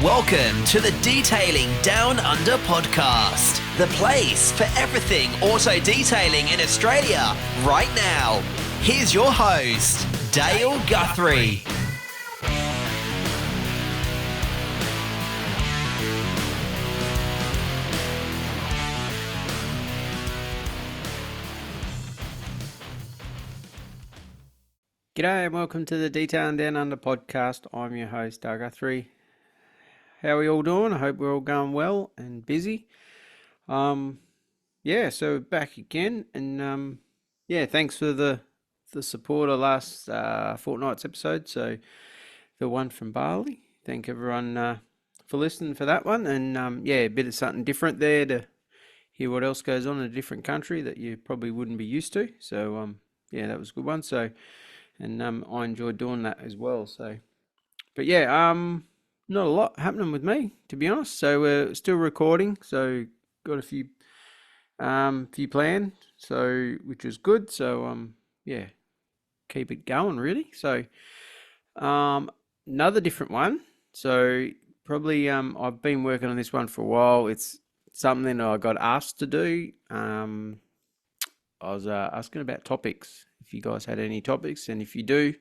Welcome to the Detailing Down Under podcast, the place for everything auto detailing in Australia right now. Here's your host, Dale Guthrie. G'day and welcome to the Detailing Down Under podcast. I'm your host, Dale Guthrie. How are we all doing? I hope we're all going well and busy. So back again, and thanks for the support of last fortnight's episode. So the one from Bali. Thank everyone for listening for that one, and a bit of something different there to hear what else goes on in a different country that you probably wouldn't be used to. So that was a good one. So and I enjoyed doing that as well. So, but not a lot happening with me, to be honest. So we're still recording. So got a few planned. So which is good. So keep it going really. So another different one. So probably I've been working on this one for a while. It's something that I got asked to do. I was asking about topics. If you guys had any topics, and if you do,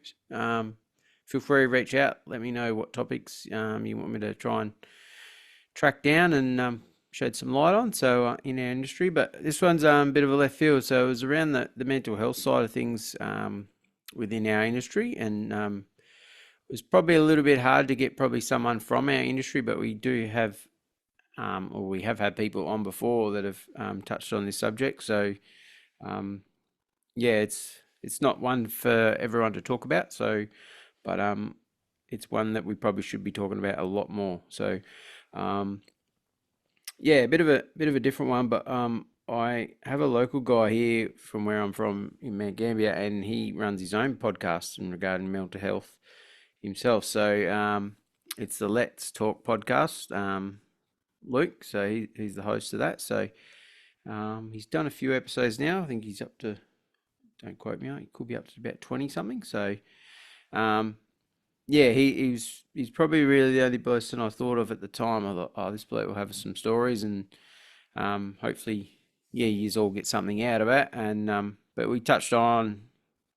feel free to reach out. Let me know what topics you want me to try and track down and shed some light on. So in our industry, but this one's a bit of a left field. So it was around the mental health side of things within our industry, and it was probably a little bit hard to get probably someone from our industry, but we do have, or we have had people on before that have touched on this subject. So it's not one for everyone to talk about. So, but it's one that we probably should be talking about a lot more. So, a bit of a different one. But I have a local guy here from where I'm from in Mount Gambier, and he runs his own podcast in regarding mental health himself. So it's the Let's Talk podcast. Luke, so he's the host of that. So he's done a few episodes now. I think he's up to, don't quote me on it, he could be up to about 20 something. So he's probably really the only person I thought of at the time. I thought, this bloke will have some stories, and hopefully you all get something out of it. And but we touched on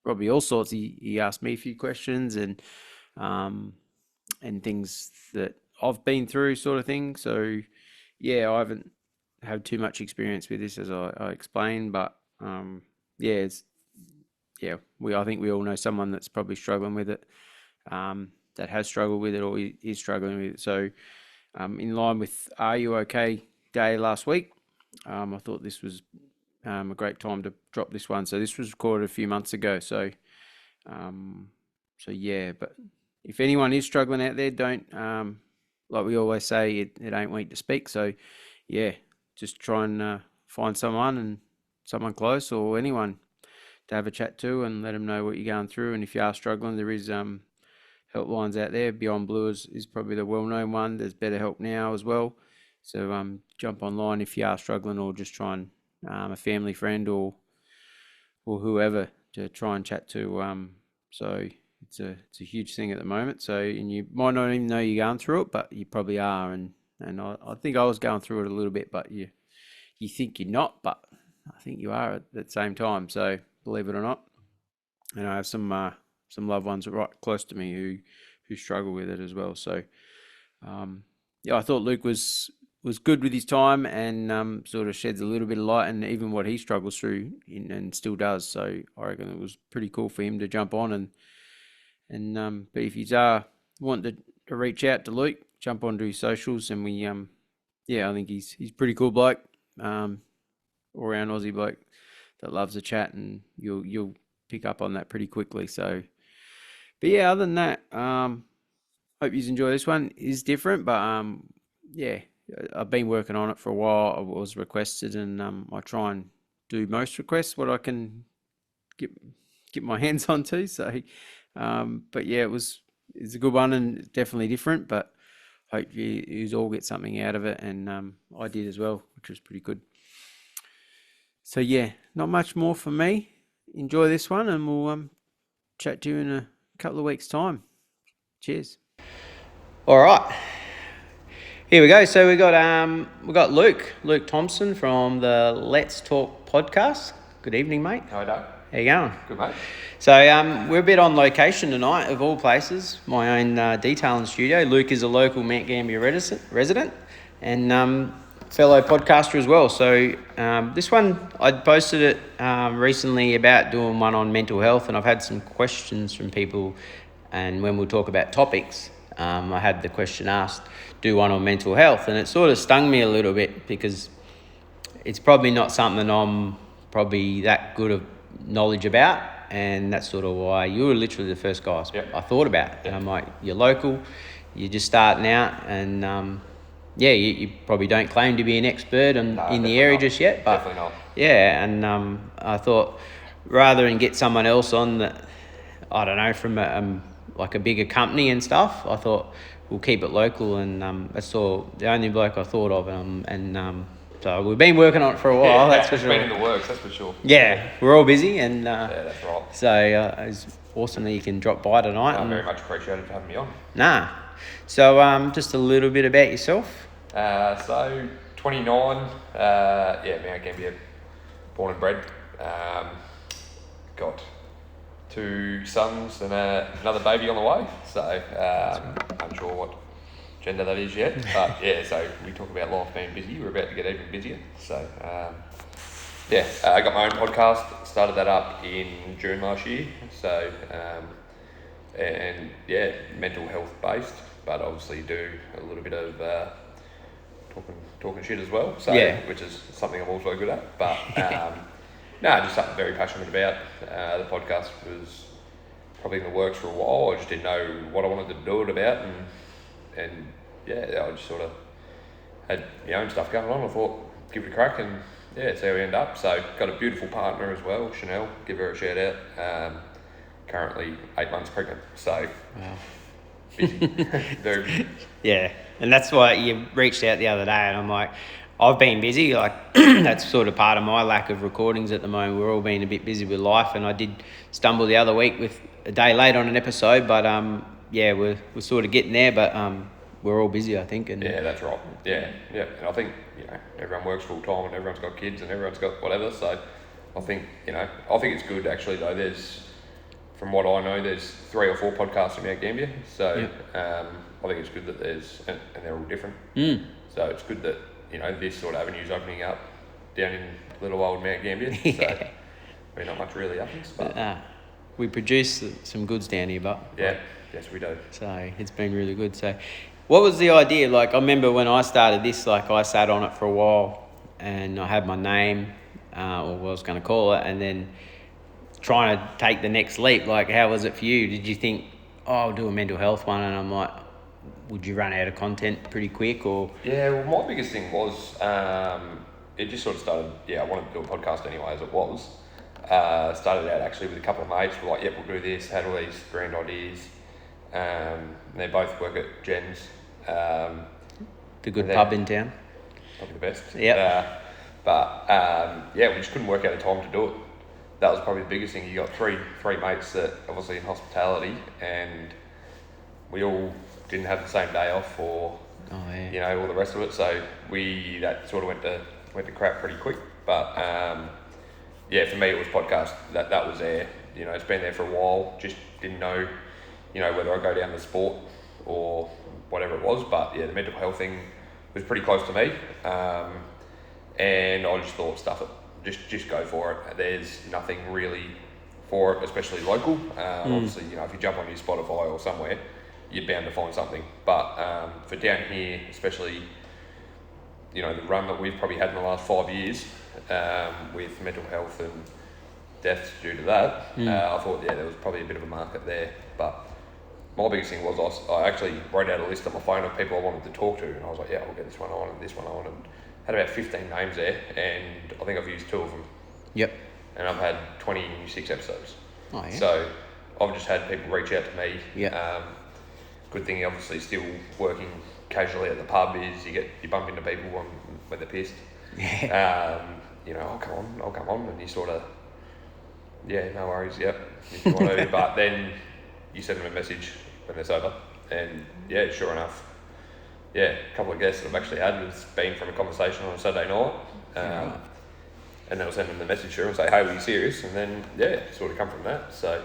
probably all sorts. He asked me a few questions and things that I've been through, sort of thing. So I haven't had too much experience with this, as I explained, but I think we all know someone that's probably struggling with it, that has struggled with it or is struggling with it. So in line with Are You OK Day last week, I thought this was a great time to drop this one. So this was recorded a few months ago. So but if anyone is struggling out there, don't, like we always say, it ain't weak to speak. So just try and find someone close or anyone to have a chat to and let them know what you're going through. And if you are struggling, there is helplines out there. Beyond Blue is probably the well-known one. There's Better Help Now as well. So jump online if you are struggling, or just try and a family friend or whoever to try and chat to. So it's a huge thing at the moment. So, and you might not even know you're going through it, but you probably are. And I think I was going through it a little bit, but you think you're not, but I think you are at the same time. So believe it or not, and I have some loved ones right close to me who struggle with it as well. So I thought Luke was good with his time, and sort of sheds a little bit of light, and even what he struggles through and still does. So I reckon it was pretty cool for him to jump on and but if you are wanting to reach out to Luke, jump onto his socials, and we I think he's pretty cool bloke, all around Aussie bloke that loves a chat, and you'll pick up on that pretty quickly. So, but other than that, hope you enjoy this one. It is different, but I've been working on it for a while. I was requested, and I try and do most requests what I can get my hands onto. So, it's a good one and definitely different. But hope you all get something out of it, and I did as well, which was pretty good. So not much more for me. Enjoy this one, and we'll chat to you in a couple of weeks' time. Cheers. All right. Here we go. So we got Luke Thomson from the Let's Talk podcast. Good evening, mate. How Doug? How you going? Good, mate. So we're a bit on location tonight, of all places. My own detailing studio. Luke is a local Mount Gambier resident and fellow podcaster as well. So this one, I posted it recently about doing one on mental health, and I've had some questions from people. And when we'll talk about topics, I had the question asked, do one on mental health, and it sort of stung me a little bit because it's probably not something I'm probably that good of knowledge about, and that's sort of why you were literally the first guy I thought about. And I'm like, you're local, you're just starting out, and you probably don't claim to be an expert in the area just yet, but definitely not. Yeah, and I thought rather than get someone else on that, I don't know, from like a bigger company and stuff, I thought we'll keep it local, and that's all the only bloke I thought of, so we've been working on it for a while. That's for sure. It's been in the works, that's for sure. Yeah, we're all busy, and yeah, that's right. So it's awesome that you can drop by tonight. I very much appreciated having me on. Nah, so just a little bit about yourself. So 29, Mount Gambier, born and bred. Got 2 sons and another baby on the way. So unsure what gender that is yet, but yeah. So we talk about life being busy. We're about to get even busier. So I got my own podcast. Started that up in June last year. So mental health based, but obviously do a little bit of talking shit as well. So which is something I'm also good at. But just something very passionate about. The podcast was probably in the works for a while. I just didn't know what I wanted to do it about, and I just sort of had my own stuff going on. I thought, give it a crack, and it's how we end up. So got a beautiful partner as well, Chanel. Give her a shout out. Currently 8 months pregnant. So busy, very busy. Yeah, and that's why you reached out the other day, and I'm like, I've been busy. Like that's sort of part of my lack of recordings at the moment. We're all being a bit busy with life, and I did stumble the other week with a day late on an episode, but we're sort of getting there, but we're all busy, I think. And yeah, that's right. Yeah. And I think everyone works full time, and everyone's got kids, and everyone's got whatever. So I think it's good actually. Though from what I know, there's 3 or 4 podcasts in Mount Gambier. So I think it's good that there's and they're all different. So it's good that this sort of avenue's opening up down in little old Mount Gambier. So not much really happens, but we produce some goods down here, but yes we do. So it's been really good. So what was the idea? Like I remember when I started this, like I sat on it for a while, and I had my name, or what I was going to call it, and then trying to take the next leap. Like how was it for you? Did you think, I'll do a mental health one, and I'm like, would you run out of content pretty quick, or? Yeah, well, my biggest thing was it just sort of started. Yeah, I wanted to do a podcast anyway, as it was. Started out actually with a couple of mates. We're like, yep, we'll do this. Had all these grand ideas. They both work at Jen's. The good pub in town. Probably the best. Yeah. We just couldn't work out a time to do it. That was probably the biggest thing. You got three mates that obviously in hospitality, and we all didn't have the same day off, or all the rest of it. So that sort of went to crap pretty quick. But for me it was podcast. That was there. It's been there for a while. Just didn't know, whether I go down the sport or whatever it was. But the mental health thing was pretty close to me, and I just thought, stuff it. Just go for it. There's nothing really for it, especially local. Obviously, if you jump on your Spotify or somewhere, you're bound to find something. But for down here, especially, the run that we've probably had in the last 5 years, with mental health and deaths due to that, I thought, there was probably a bit of a market there. But my biggest thing was I actually wrote out a list on my phone of people I wanted to talk to, and I was like, I'll get this one on and this one on, and had about 15 names there, and I think I've used 2 of them. Yep. And I've had 26 episodes. Oh, yeah. So I've just had people reach out to me. Yeah. Good thing, obviously, still working casually at the pub is you bump into people when they're pissed. Yeah. I'll come on, and you sort of, no worries, yep, if you want to. But then you send them a message when they're sober, and sure enough, a couple of guests that I've actually had has been from a conversation on a Saturday night. And then I'll send them the message through and say, hey, were you serious? And then, sort of come from that. So,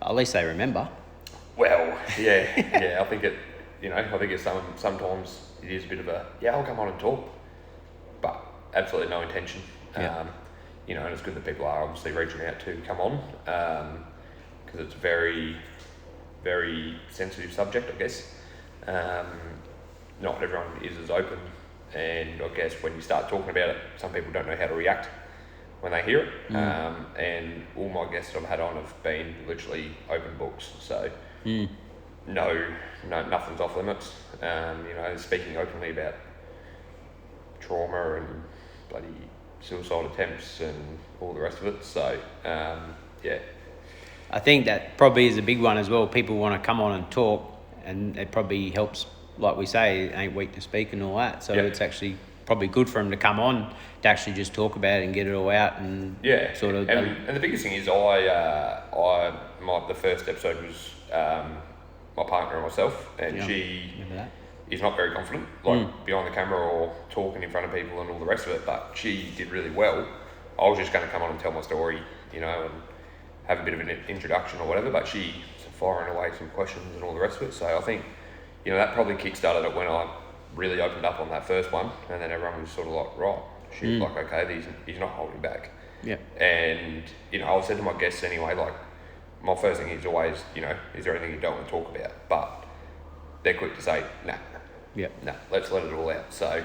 At least they remember. well, I think it's sometimes it is a bit of a, I'll come on and talk, but absolutely no intention. And it's good that people are obviously reaching out to come on, because it's a very, very sensitive subject, I guess. Not everyone is as open, and I guess when you start talking about it, some people don't know how to react when they hear it. And all my guests I've had on have been literally open books, so no, nothing's off limits. Speaking openly about trauma and bloody suicide attempts and all the rest of it. So I think that probably is a big one as well. People want to come on and talk, and it probably helps, like we say, it ain't weak to speak and all that. So it's actually probably good for them to come on to actually just talk about it and get it all out and sort of. And the biggest thing is, the first episode was my partner and myself, and she is not very confident, behind the camera or talking in front of people and all the rest of it. But she did really well. I was just going to come on and tell my story, and have a bit of an introduction or whatever, but she's firing away some questions and all the rest of it. So I think, that probably kick-started it when I really opened up on that first one, and then everyone was sort of like, right, she was like, okay, he's not holding back. Yeah. And, I've said to my guests anyway, like, my first thing is always, is there anything you don't want to talk about? But they're quick to say, nah, let's let it all out. So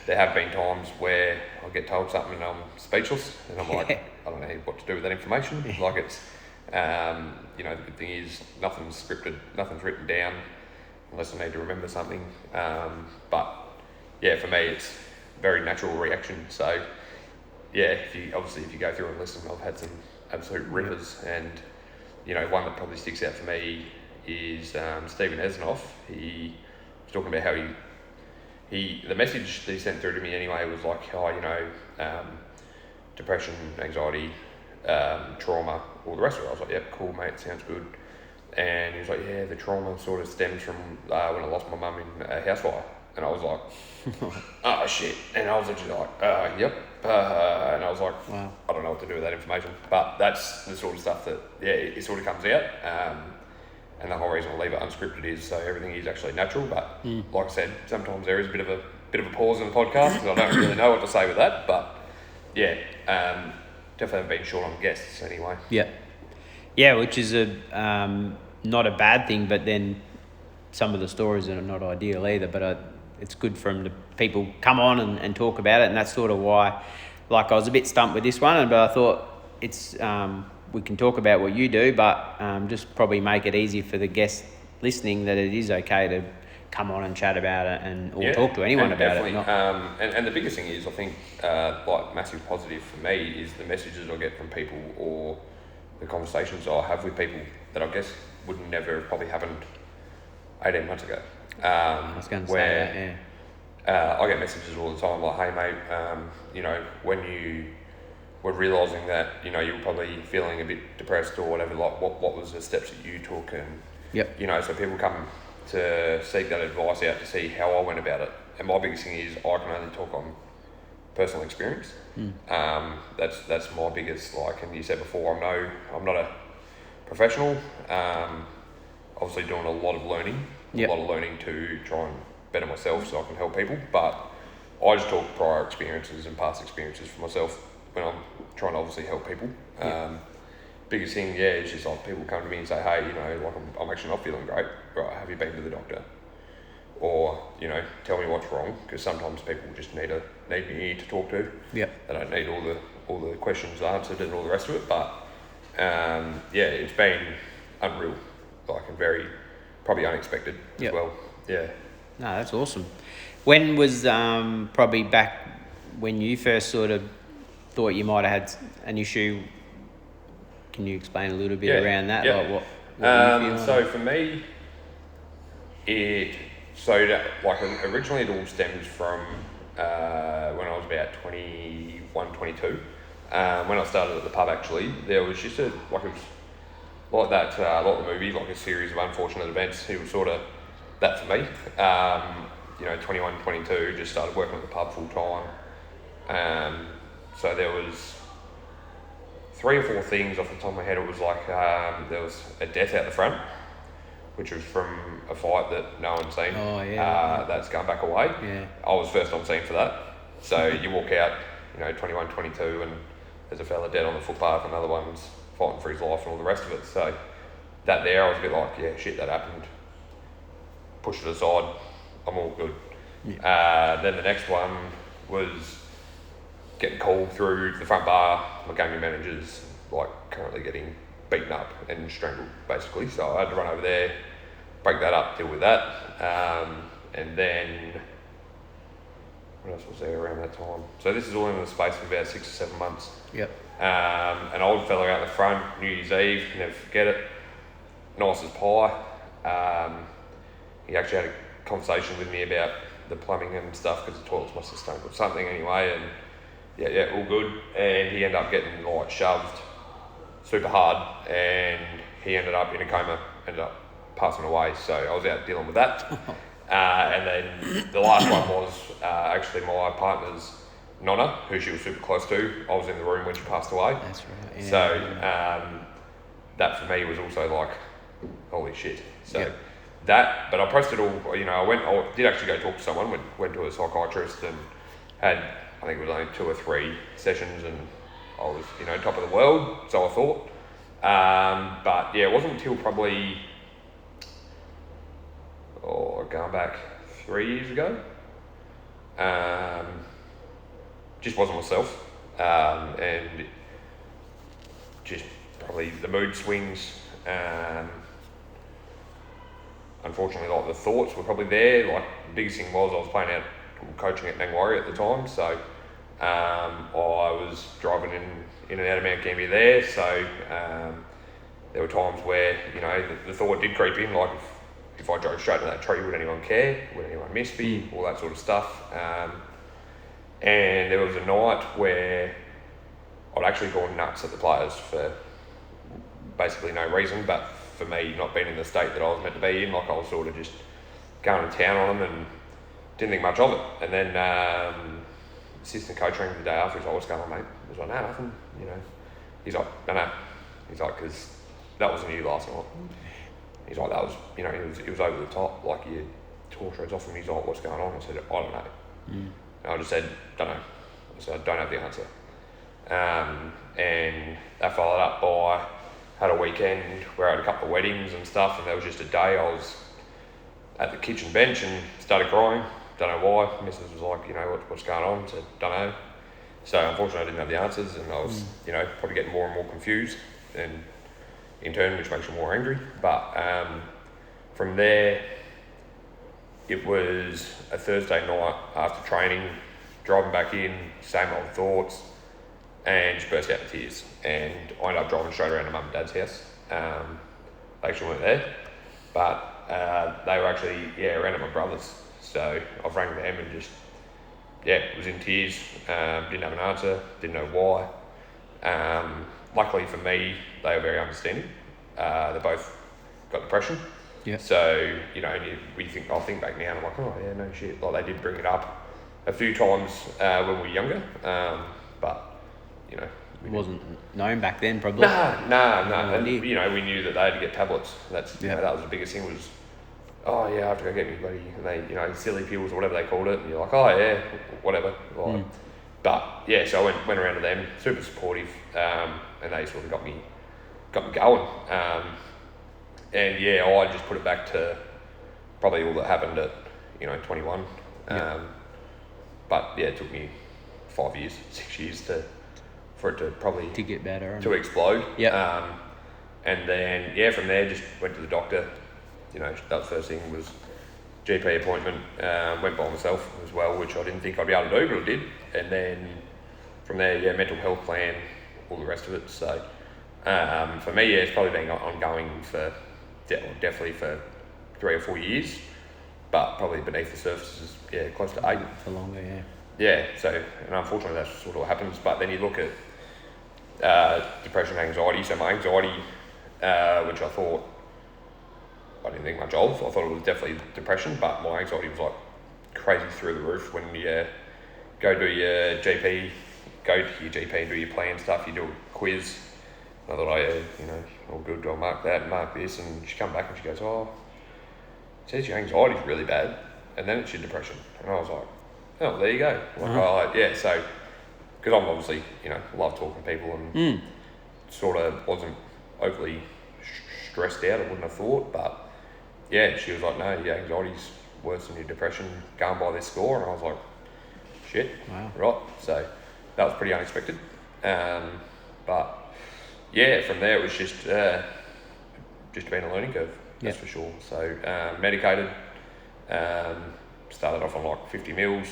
there have been times where I get told something and I'm speechless, and I'm like, I don't know what to do with that information. Like it's, the good thing is nothing's scripted, nothing's written down, unless I need to remember something. But for me, it's very natural reaction. So if you go through and listen, I've had some absolute rippers, and one that probably sticks out for me is Stephen Esnoff. He was talking about how the message that he sent through to me anyway was like, depression, anxiety, trauma, all the rest of it. I was like, yep, cool, mate, sounds good. And he was like, the trauma sort of stems from when I lost my mum in a house fire. And I was like, oh shit. And I was actually like, yep. And I was like, wow. I don't know what to do with that information. But that's the sort of stuff that, it sort of comes out. And the whole reason I leave it unscripted is so everything is actually natural. But like I said, sometimes there is a bit of a pause in the podcast because I don't really know what to say with that. But definitely haven't been short on guests anyway. Yeah, which is not a bad thing, but then some of the stories are not ideal either. But it's good for them to people come on and talk about it, and that's sort of why. Like I was a bit stumped with this one, but I thought it's we can talk about what you do, but just probably make it easy for the guests listening that it is okay to come on and chat about it or talk to anyone about definitely. it. And the biggest thing is, I think, like massive positive for me is the messages I get from people or the conversations I have with people that I guess would never have probably happened 18 months ago. I was going to say that, I get messages all the time like, hey mate, when you were realising that, you were probably feeling a bit depressed or whatever, like what was the steps that you took? And, so people come to seek that advice out to see how I went about it. And my biggest thing is I can only talk on personal experience. That's my biggest, like, and you said before, I'm not a professional, obviously doing a lot of learning, a lot of learning to try and better myself so I can help people, but I just talk prior experiences and past experiences for myself when I'm trying to obviously help people. Biggest thing, is just like people come to me and say, hey, like I'm actually not feeling great, right, have you been to the doctor? Or, tell me what's wrong, because sometimes people just need me to talk to. They don't need all the questions answered and all the rest of it, but it's been unreal, like, and very probably unexpected as well. No, that's awesome. When was probably back when you first sort of thought you might have had an issue? Can you explain a little bit around that? Like what were you feeling? So for me, originally it all stems from when I was about 21, 22. When I started at the pub, actually, there was just like the movie, like a series of unfortunate events. It was sort of that for me. 21, 22, just started working at the pub full time. So there was 3 or 4 things off the top of my head. It was like there was a death out the front, which was from a fight that no one's seen. Oh, yeah. That's gone back away. Yeah. I was first on scene for that. So you walk out, 21, 22, and there's a fella dead on the footpath, another one's fighting for his life and all the rest of it. So that there, I was a bit like, yeah, shit, that happened. Pushed it aside. I'm all good. Yeah. Then the next one was getting called through the front bar. My gaming manager's like currently getting beaten up and strangled, basically. So I had to run over there, break that up, deal with that. And then what else was there around that time? So this is all in the space of about 6 or 7 months. Yep. An old fella out the front, New Year's Eve, never forget it. Nice as pie. He actually had a conversation with me about the plumbing and stuff because the toilets must have stunk or something anyway. And yeah, all good. And he ended up getting like shoved super hard, and he ended up in a coma, ended up passing away. So I was out dealing with that. And then the last one was actually my partner's nonna, who she was super close to. I was in the room when she passed away. That's right. Yeah. So that for me was also like, holy shit. So Yep. that, but I pressed it all. I did actually go talk to someone. Went to a psychiatrist and had, I think it was only 2 or 3 sessions, and I was top of the world. So I thought. But yeah, it wasn't until probably going back 3 years ago. Just wasn't myself, and just probably the mood swings. Unfortunately, like the thoughts were probably there. Like the biggest thing was I was playing out coaching at Nang Warrior at the time, so I was driving in and out of Mount Gambier there. So there were times where the thought did creep in, like if I drove straight into that tree, would anyone care? Would anyone miss me? All that sort of stuff. And there was a night where I'd actually gone nuts at the players for basically no reason, but for me not being in the state that I was meant to be in. Like I was sort of just going to town on them and didn't think much of it. And then assistant coach rang the day after. He's like, "What's going on, mate?" I was like, "No, nothing." He's like, "No." He's like, "Because that wasn't you last night." He's like, "That was, it was over the top. Like you tore shreds off him." He's like, "What's going on?" I said, "I don't know." And I just said, "Don't know." I said, "I don't have the answer." And that followed up by had a weekend where I had a couple of weddings and stuff, and there was just a day I was at the kitchen bench and started crying. Don't know why. Mrs. was like, what's going on? I said, don't know. So unfortunately I didn't have the answers, and I was, probably getting more and more confused, and in turn, which makes you more angry. But from there, it was a Thursday night after training, driving back in, same old thoughts, and just burst out in tears. And I ended up driving straight around to mum and dad's house. They actually weren't there, but they were actually around at my brother's. So I've rang them and just was in tears. Didn't have an answer, didn't know why. Luckily for me, they were very understanding. They both got depression. Yeah. So I'll think back now and I'm like, oh yeah, no shit. Like they did bring it up a few times when we were younger, but it wasn't known back then, probably. Nah. And we knew that they had to get tablets. That's that was the biggest thing was, oh yeah, I have to go get me buddy. And they silly pills or whatever they called it. And you're like, oh yeah, whatever. Like, but yeah, so I went around to them, super supportive, and they sort of got me going. And yeah, I just put it back to probably all that happened at 21. But yeah, it took me 5 years, 6 years for it to probably to get better, to explode. Yeah. And then from there just went to the doctor. That was the first thing was GP appointment. Went by myself as well, which I didn't think I'd be able to do, but I did. And then from there, mental health plan, all the rest of it. So for me, it's probably been ongoing for definitely for 3 or 4 years, but probably beneath the surface is close to 8 for longer. So, and unfortunately that's sort of what happens. But then you look at depression, anxiety. So my anxiety, which I thought I didn't think much of. I thought it was definitely depression, but my anxiety was like crazy through the roof when you go to your GP, and do your plan stuff. You do a quiz. And I thought, all good. I'll mark that and mark this. And she come back and she goes, it says your anxiety's really bad, and then it's your depression. And I was like, oh, there you go. So because I'm obviously, love talking to people and sort of wasn't overly stressed out, I wouldn't have thought, but yeah, she was like, no, your anxiety's worse than your depression going by this score. And I was like, shit, wow. Right. So that was pretty unexpected. But yeah, from there it was just been a learning curve, that's for sure. So medicated, started off on like 50 mils,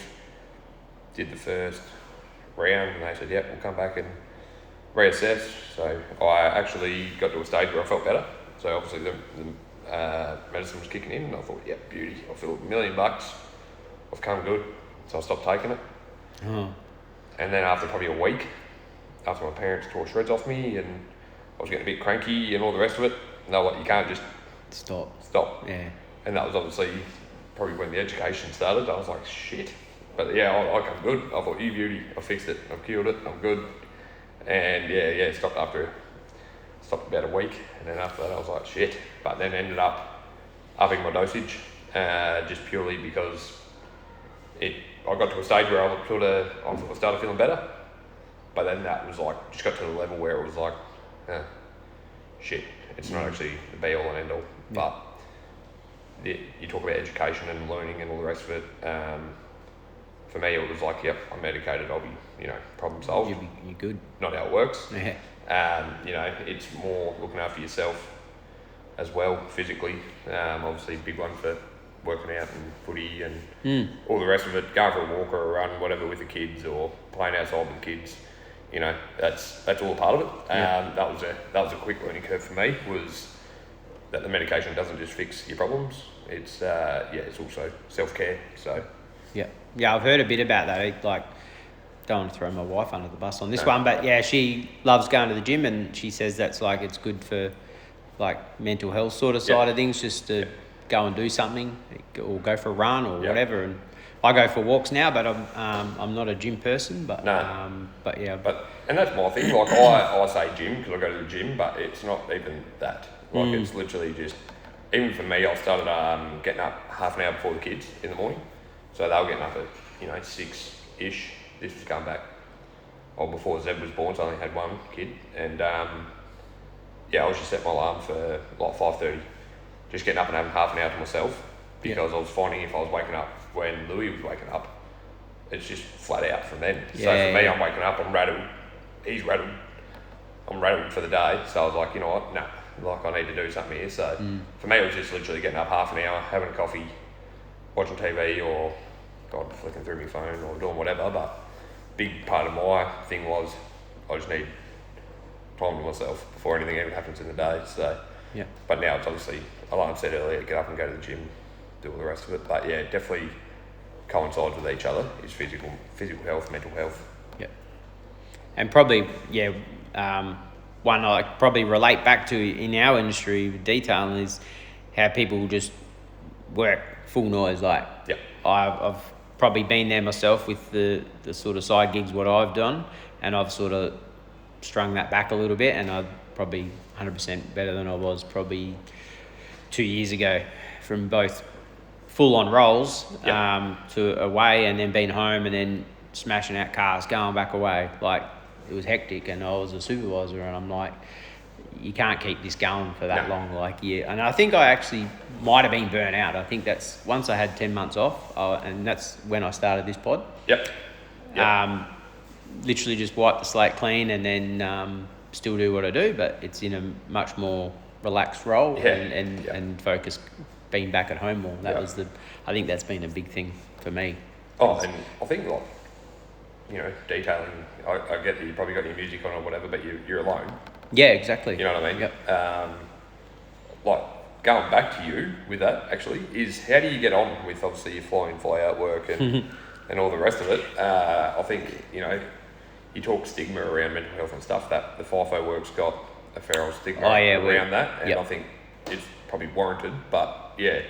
did the first round, and they said, yep, we'll come back and reassess. So I actually got to a stage where I felt better. So obviously the medicine was kicking in, and I thought, yep, beauty, I feel $1 million, I've come good. So I stopped taking it. Oh. And then after probably a week, after my parents tore shreds off me and I was getting a bit cranky and all the rest of it, and they were like, you can't just stop. Yeah. And that was obviously probably when the education started. I was like, shit. But yeah, I come good. I thought, you beauty, I fixed it, I've cured it, I'm good. And stopped about a week, and then after that I was like, shit. But then ended up upping my dosage, just purely because I got to a stage where I started feeling better. But then that was like, just got to the level where it was like, shit, it's not actually the be all and end all. But you talk about education and learning and all the rest of it. For me, it was like, yep, I'm medicated, I'll be, problem solved. You're good. Not how it works. Yeah. It's more looking after yourself as well, physically. Obviously, big one for working out and footy and all the rest of it, going for a walk or a run, whatever, with the kids or playing outside with the kids. That's all a part of it. That was a quick learning curve for me, was that the medication doesn't just fix your problems. It's it's also self-care. So yeah, I've heard a bit about that. Like, don't want to throw my wife under the bus on this one, but yeah, she loves going to the gym, and she says that's like, it's good for like mental health sort of side of things, just to go and do something or go for a run or whatever. And I go for walks now, but I'm not a gym person. But but yeah. And that's my thing. Like I say gym because I go to the gym, but it's not even that. Like it's literally just, even for me, I started getting up half an hour before the kids in the morning. So they were getting up at 6-ish. This was going back, before Zeb was born, so I only had one kid, and I was just setting my alarm for like 5:30, just getting up and having half an hour to myself, because I was finding if I was waking up when Louis was waking up, it's just flat out from then. So for me, I'm waking up, I'm rattled, he's rattled, I'm rattled for the day. So I was like, you know what, I need to do something here. So for me, it was just literally getting up half an hour, having a coffee, watching TV, or flicking through my phone or doing whatever. But big part of my thing was I just need time to myself before anything even happens in the day. So but now it's obviously, like I said earlier, get up and go to the gym, do all the rest of it. But yeah, definitely coincides with each other, is physical health, mental health. And probably one I probably relate back to in our industry with detailing is how people just work full noise. Like I've probably been there myself with the sort of side gigs what I've done, and I've sort of strung that back a little bit, and I'm probably 100% better than I was probably 2 years ago, from both full on rolls to away, and then being home, and then smashing out cars, going back away. Like, it was hectic, and I was a supervisor, and I'm like, you can't keep this going for that long. Like, and I think I actually might have been burnt out. I think that's once I had 10 months off, and that's when I started this pod. Literally just wipe the slate clean, and then still do what I do, but it's in a much more relaxed role and focus, being back at home more. That was I think that's been a big thing for me. And I think, like, detailing, I get that you probably got your music on or whatever, but you're alone. Yeah, exactly. You know what I mean? Like, going back to you with that, actually, is how do you get on with, obviously, your fly-in, fly-out work and and all the rest of it? I think, you talk stigma around mental health and stuff, that the FIFO work's got a fair old stigma around that, and I think it's probably warranted, but yeah.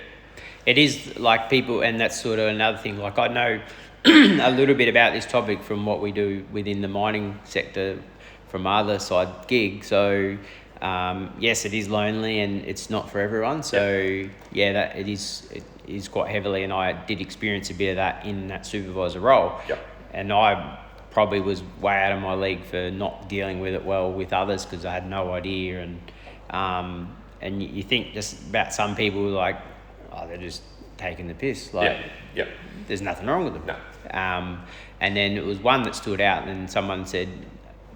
It is like people, and that's sort of another thing. Like I know a little bit about this topic from what we do within the mining sector from my other side gig. So yes, it is lonely and it's not for everyone. So yeah, that it is quite heavily, and I did experience a bit of that in that supervisor role. Yep. And I probably was way out of my league for not dealing with it well with others because I had no idea. And you think just about some people like, oh, they're just taking the piss. Like, there's nothing wrong with them. No. And then it was one that stood out, and someone said,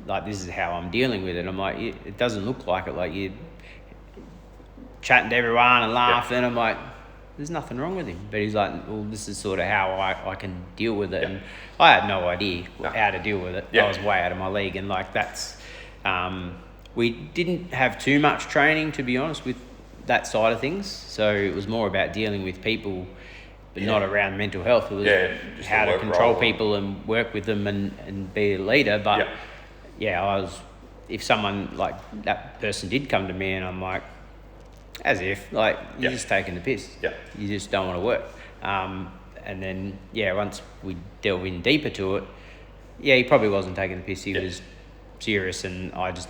like, this is how I'm dealing with it. I'm like, it doesn't look like it. Like, you're chatting to everyone and laughing. I'm like, there's nothing wrong with him. But he's like, well, this is sort of how I can deal with it. And I had no idea how to deal with it. I was way out of my league. And, like, that's... we didn't have too much training, to be honest, with that side of things. So it was more about dealing with people, but not around mental health. It was just how to control people and work with them and be a leader. But I was, if someone like that person did come to me and I'm like, as if, like, you're just taking the piss. You just don't want to work. And then, once we delve in deeper to it, he probably wasn't taking the piss. He was serious, and I just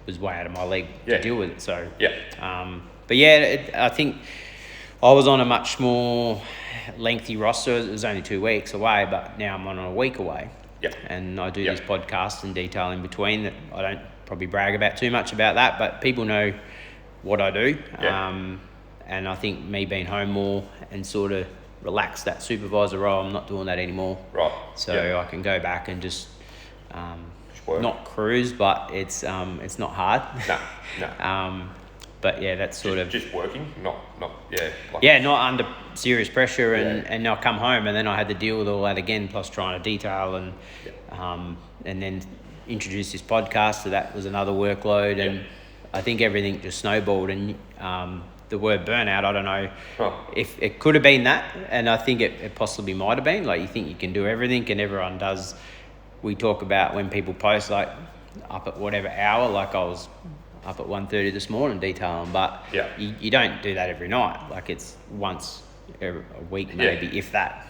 was way out of my league to deal with it. So, but I think I was on a much more lengthy roster. It was only 2 weeks away, but now I'm on a week away. And I do this podcast and detail in between that I don't probably brag about too much about that, but people know what I do. And I think me being home more and sort of relax that supervisor role, I'm not doing that anymore. Right. So I can go back and just not cruise, but it's not hard. No. But that's sort of just working, not not under serious pressure, and I'll come home and then I had to deal with all that again, plus trying to detail and then introduce this podcast, so that was another workload, and I think everything just snowballed. And the word burnout, I don't know if it could have been that, and I think it possibly might have been. Like, you think you can do everything, and everyone does. We talk about when people post, like, up at whatever hour, like I was up at 1:30 this morning detailing, but you don't do that every night. Like, it's once a week maybe, if that.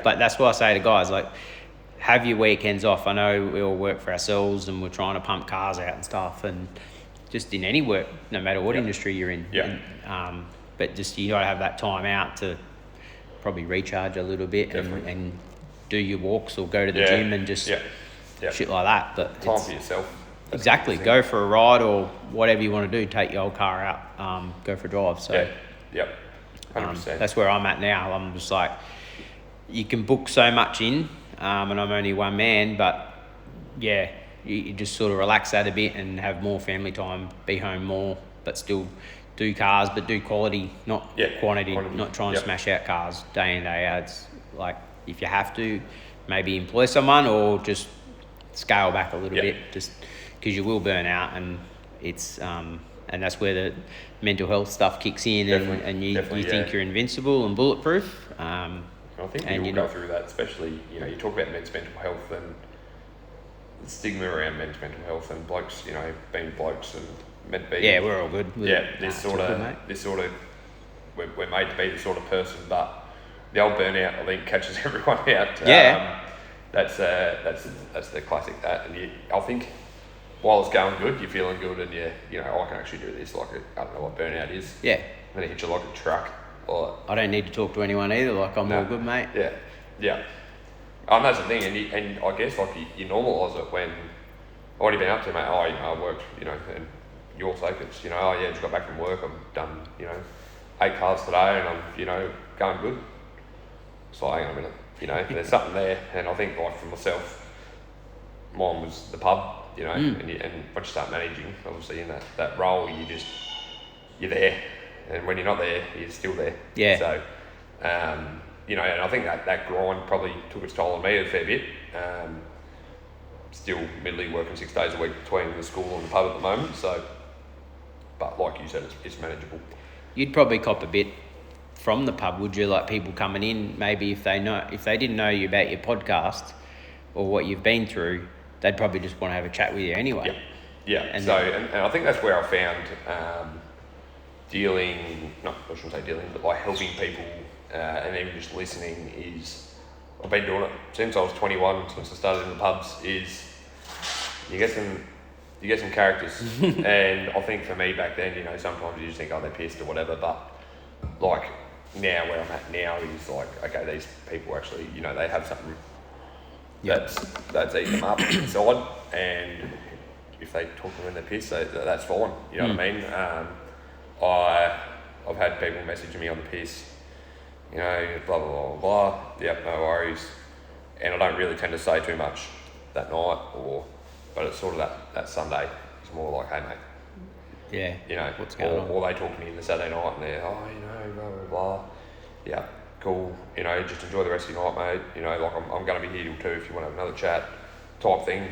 But that's what I say to guys, like, have your weekends off. I know we all work for ourselves and we're trying to pump cars out and stuff, and just in any work, no matter what industry you're in. But just, you got to have that time out to probably recharge a little bit and do your walks or go to the gym and just shit like that. But time for yourself. That's exactly. Go for a ride or whatever you want to do. Take your old car out, go for a drive. So 100%. That's where I'm at now. I'm just like, you can book so much in, and I'm only one man, but you just sort of relax that a bit and have more family time, be home more, but still do cars, but do quality, not quantity, not trying to smash out cars day in, day out. It's like, if you have to, maybe employ someone or just scale back a little bit, just because you will burn out, and it's and that's where the mental health stuff kicks in, and you think you're invincible and bulletproof. I think you will go through that, especially, you talk about men's mental health and the stigma around men's mental health and blokes, being blokes and meant to be. Yeah, we're all good. This sort of, we're made to be this sort of person, but the old burnout, I think, catches everyone out. That's the classic that, and I think while it's going good, you're feeling good, and I can actually do this. Like, I don't know what burnout is. And then it hits you like a truck. I don't need to talk to anyone either. Like, I'm all good, mate. And that's the thing, and I guess, like, you normalise it when, what have you been up to, mate? I worked, and your sake, it's, just got back from work, I've done, 8 cars today, and I'm, going good. So hang on a minute, there's something there, and I think, like, for myself, mine was the pub, and once you start managing, obviously, in that role, you're there, and when you're not there, you're still there. So, and I think that grind probably took its toll on me a fair bit. Still middling working 6 days a week between the school and the pub at the moment, so, but like you said, it's manageable. You'd probably cop a bit from the pub, would you? Like, people coming in, maybe if they didn't know you about your podcast or what you've been through, they'd probably just want to have a chat with you anyway. And I think that's where I found I shouldn't say dealing, but like helping people and even just listening is, I've been doing it since I was 21, since I started in the pubs, is you get some characters. And I think for me back then, you know, sometimes you just think, oh, they're pissed or whatever, but like now where I'm at now is like, okay, these people actually, you know, they have something that's eating them up inside, and if they talk to them when they're pissed, that's fine, you know what I mean? I've had people messaging me on the piss, you know, blah, blah, blah, blah, yep, no worries, and I don't really tend to say too much that night, but it's sort of that Sunday, it's more like, hey mate, Yeah. you know, What's going on? or they talk to me the Saturday night and they're, oh, you know, blah, blah, blah, yeah, cool, you know, just enjoy the rest of your night, mate, you know, like I'm going to be here till 2 if you want to have another chat type thing.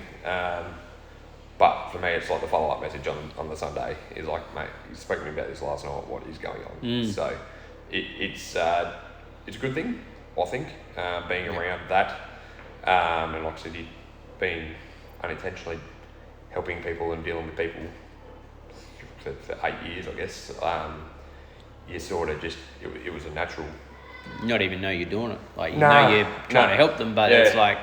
But for me, it's like the follow-up message on the Sunday is like, mate, you spoke to me about this last night, what is going on? So it's a good thing, I think, being around that. And like I said, being unintentionally helping people and dealing with people for 8 years, I guess, you sort of just, it was a natural. Not even know you're doing it. Like, you know you're trying to help them, but it's like,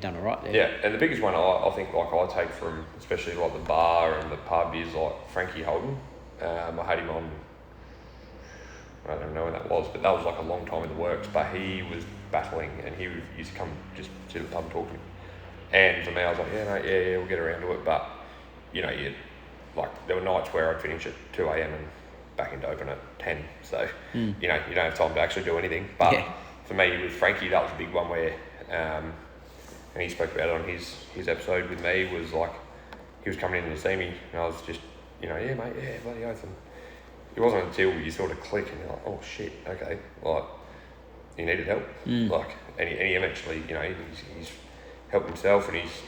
done it right there. Yeah, and the biggest one I think like I take from, especially like the bar and the pub, is like Frankie Holden. I had him on, I don't know when that was, but that was like a long time in the works, but he was battling and he used to come just to the pub and talk to me. And for me, I was like, yeah, we'll get around to it, but you know, there were nights where I'd finish at 2 a.m. and back into open at 10, so you know, you don't have time to actually do anything. But for me, with Frankie, that was a big one where, and he spoke about it on his episode with me, was like, he was coming in to see me, and I was just, you know, yeah mate, yeah, bloody oath. And it wasn't until you sort of click and you're like, oh shit, okay, like, he needed help, like, and he eventually, you know, he's helped himself and he's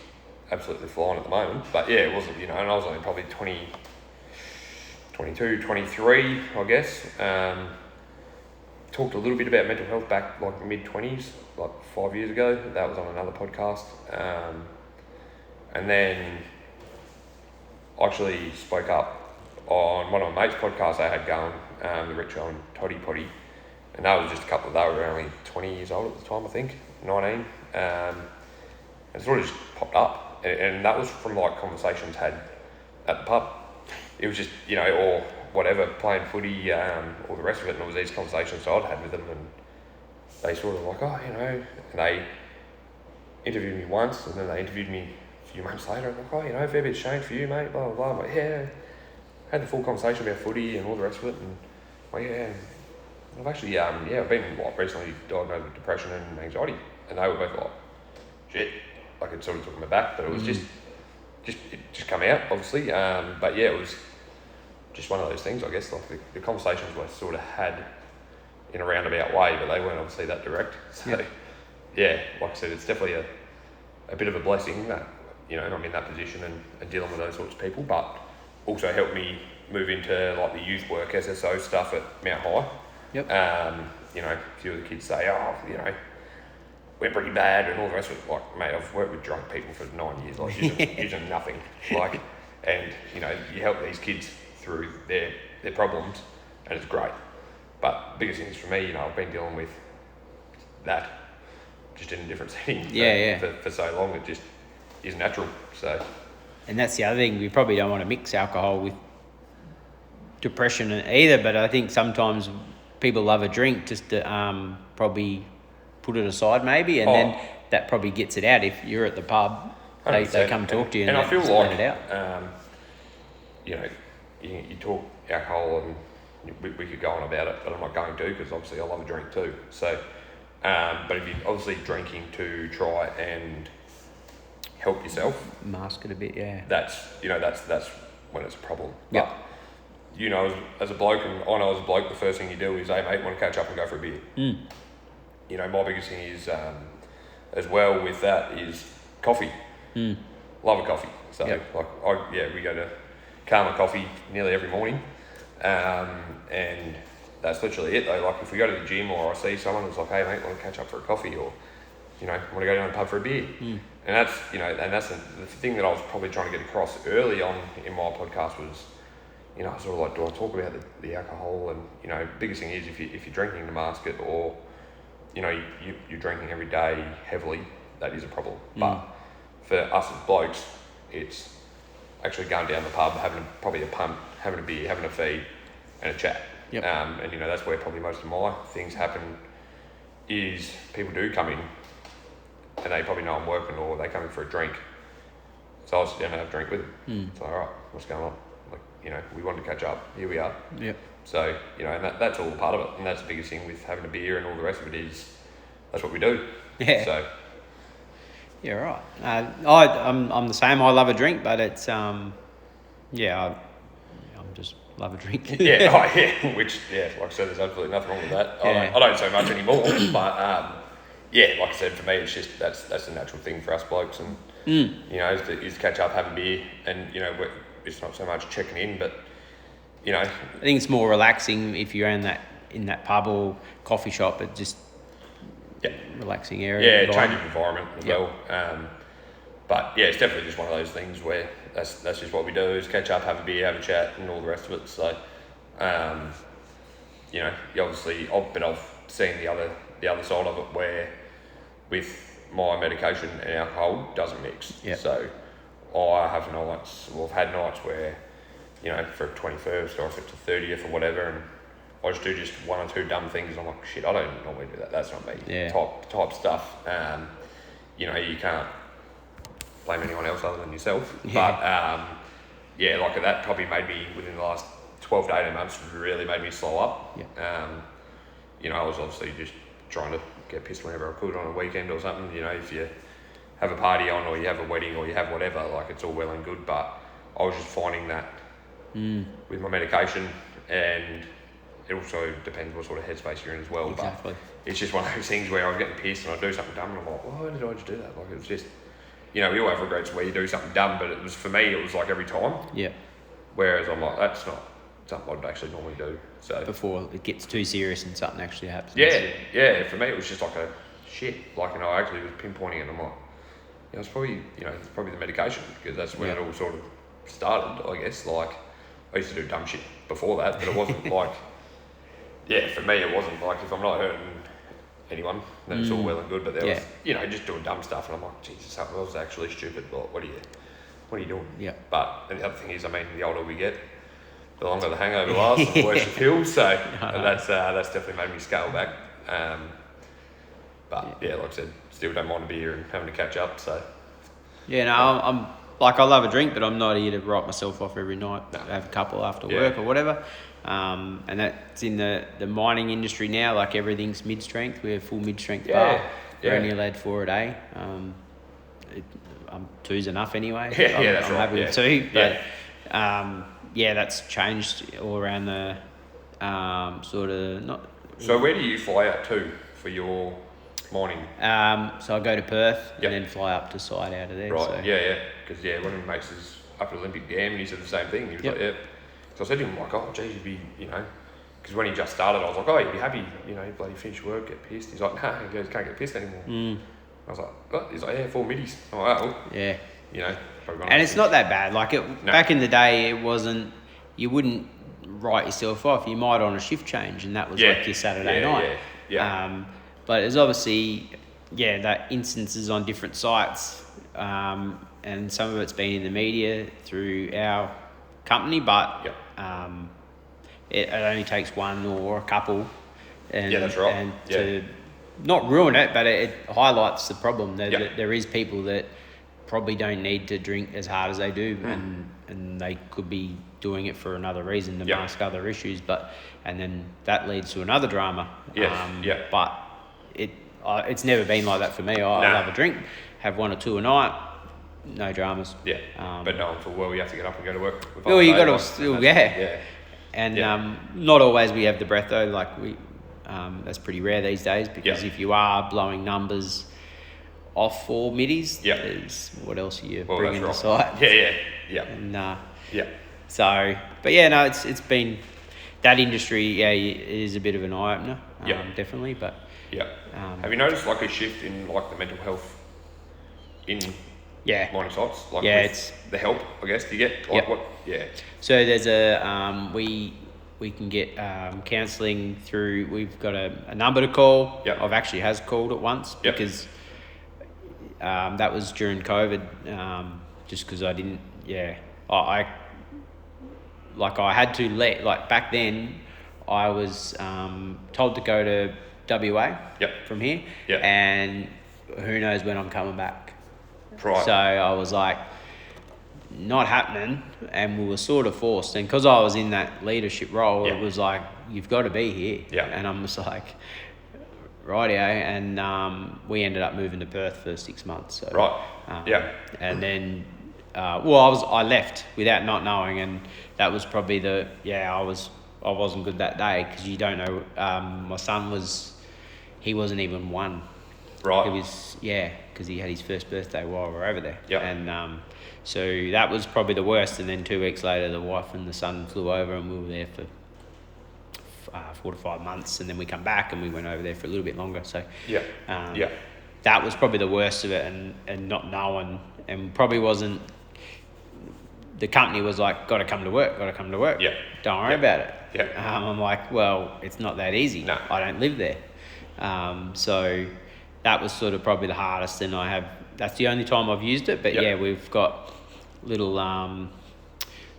absolutely flying at the moment. But yeah, it wasn't, you know, and I was only probably 22, 23, I guess. Talked a little bit about mental health back like mid-20s, like 5 years ago. That was on another podcast. And then actually spoke up on one of my mates' podcasts I had going, the Richo and Toddy Potty. And that was just they were only 20 years old at the time, I think, 19. And it sort of just popped up. And that was from like conversations had at the pub. It was just, you know, or whatever, playing footy, all the rest of it, and it was these conversations I'd had with them, and they sort of like, oh, you know, and they interviewed me once, and then they interviewed me a few months later, and like, oh, you know, fair bit's changed for you, mate, blah, blah, blah. I'm like, yeah, had the full conversation about footy and all the rest of it, and like, yeah, I've actually, I've been like recently diagnosed with depression and anxiety, and they were both like, shit, like it sort of took me back, but it was it just come out, obviously, but yeah, it was just one of those things, I guess, like the conversations were sort of had in a roundabout way, but they weren't obviously that direct. So yeah, like I said, it's definitely a bit of a blessing that, you know, I'm in that position and dealing with those sorts of people, but also helped me move into like the youth work SSO stuff at Mount High. You know, a few of the kids say, oh, you know, we're pretty bad and all the rest of it. Like, mate, I've worked with drunk people for 9 years, like using nothing. Like, and you know, you help these kids through their problems, and it's great. But the biggest thing is for me, you know, I've been dealing with that just in a different setting for so long. It just is natural. So, and that's the other thing, we probably don't want to mix alcohol with depression either, but I think sometimes people love a drink just to probably put it aside maybe, and then that probably gets it out. If you're at the pub, they come talk to you and I feel let like it out. You know, you talk alcohol and we could go on about it, but I'm not going to, because obviously I love a drink too. So, but if you're obviously drinking to try and help yourself, mask it a bit, that's when it's a problem. But you know, as a bloke, and I know as a bloke, the first thing you do is, hey mate, want to catch up and go for a beer. You know, my biggest thing is, as well with that, is coffee. Love a coffee. So we go to Karma Coffee nearly every morning, and that's literally it though. Like if we go to the gym or I see someone that's like, hey mate, want to catch up for a coffee, or you know, want to go down to the pub for a beer, and that's, you know, and that's the thing that I was probably trying to get across early on in my podcast was, you know, sort of like, do I talk about the alcohol? And, you know, biggest thing is if you're drinking to mask it, or, you know, you're drinking every day heavily, that is a problem. But for us as blokes, it's actually going down the pub, having probably a punt, having a beer, having a feed, and a chat. Yep. And, you know, that's where probably most of my things happen, is people do come in and they probably know I'm working, or they come in for a drink. So I'll sit down and have a drink with them. So, all right, what's going on? Like, you know, we wanted to catch up. Here we are. Yep. So, you know, and that's all part of it. And that's the biggest thing with having a beer and all the rest of it is that's what we do. Yeah. So. Yeah, right. I'm the same. I love a drink, but it's I'm just love a drink. Which like I said, there's absolutely nothing wrong with that. Yeah. I don't so much anymore, but like I said, for me, it's just that's the natural thing for us blokes, and you know, is to catch up, have a beer, and you know, it's not so much checking in, but you know, I think it's more relaxing if you're in that pub or coffee shop. It just relaxing area. Yeah, change of environment as well. But yeah, it's definitely just one of those things where that's just what we do, is catch up, have a beer, have a chat, and all the rest of it. So, you know, obviously, I've seen the other side of it, where with my medication and alcohol doesn't mix. Yep. So I have nights, I've had nights where, you know, for 21st or if it's a 30th or whatever, and I just do just one or two dumb things, and I'm like, shit, I don't normally do that. That's not me. Yeah. Type stuff. You know, you can't blame anyone else other than yourself. Yeah. But like that probably made me, within the last 12 to 18 months, really made me slow up. Yeah. You know, I was obviously just trying to get pissed whenever I could on a weekend or something. You know, if you have a party on, or you have a wedding, or you have whatever, like, it's all well and good. But I was just finding that with my medication, and it also depends what sort of headspace you're in as well. Exactly. But it's just one of those things where I was getting pissed and I'd do something dumb, and I'm like, why did I just do that? Like, it was just, you know, we all have regrets where you do something dumb, but it was, for me, it was like every time. Yeah. Whereas I'm like, that's not something I'd actually normally do. So Before it gets too serious and something actually happens. yeah. For me, it was just like a shit. Like, you know, I actually was pinpointing it, and I'm like, yeah, it's probably, you know, it's probably the medication, because that's when it all sort of started, I guess. Like, I used to do dumb shit before that, but it wasn't like, for me, it wasn't like, if I'm not hurting anyone, then it's all well and good. But there was, you know, just doing dumb stuff, and I'm like, Jesus, that was actually stupid. Like, what are you doing? Yeah. But, and the other thing is, I mean, the older we get, the longer the hangover lasts, and the worse it feels. So that's definitely made me scale back. But like I said, still don't mind a beer and having to catch up. So Yeah, no, I'm like, I love a drink, but I'm not here to write myself off every night. No. Have a couple after work or whatever. And that's in the mining industry now. Like, everything's mid-strength. We have full mid-strength bar. We're only allowed 4 a day. Two's enough anyway. That's I'm right. happy with 2. But that's changed all around the sort of not. So where do you fly out to for your mining? So I go to Perth and then fly up to site out of there. Right. So. Because one of my mates is up at Olympic Dam, and he said the same thing. He was like, So I said to him, like, oh, geez, you'd be, you know, because when he just started, I was like, oh, you'd be happy, you know, you bloody finish work, get pissed. He's like, nah, he goes, can't get pissed anymore. I was like, what? He's like, 4 middies. I'm like, oh, yeah. You know, and it's not that bad. Like, back in the day, it wasn't. You wouldn't write yourself off. You might on a shift change, and that was like your Saturday night. But there's obviously, that instances on different sites, and some of it's been in the media through our company, but it only takes one or a couple, and that's right. And to not ruin it, but it highlights the problem. There is people that probably don't need to drink as hard as they do, and they could be doing it for another reason to mask other issues, and then that leads to another drama. But it's never been like that for me. I love a drink, have 1 or 2 a night, no dramas. But no, until you have to get up and go to work. Well, you got to still, and not always we have the breath though. Like, we, that's pretty rare these days, because if you are blowing numbers off 4 middies, is what else are you bringing to site? And, so, but it's been, that industry, it is a bit of an eye opener, definitely. But have you noticed like a shift in like the mental health in mining sites? Like Yeah, with it's the help, I guess. Do you get like what? Yeah. So there's a we can get counselling through. We've got a number to call. Yep. I've actually has called it once because that was during COVID. Just because I didn't. Yeah, I had to back then. I was told to go to WA from here. Yep. And who knows when I'm coming back. Right. So I was like, not happening, and we were sort of forced. And because I was in that leadership role, it was like, you've got to be here. Yeah. And I'm just like, rightio. And we ended up moving to Perth for 6 months. So, right. And then, I left without not knowing, and that was probably I wasn't good that day because you don't know. My son he wasn't even one. Right. He was, because he had his first birthday while we were over there. Yep. And so that was probably the worst. And then 2 weeks later, the wife and the son flew over, and we were there for 4 to 5 months. And then we come back, and we went over there for a little bit longer. So that was probably the worst of it, and not knowing, and probably wasn't. The company was like, got to come to work. Yeah. Don't worry about it. Yeah. I'm like, well, it's not that easy. No. I don't live there. So that was sort of probably the hardest, and that's the only time I've used it. But we've got little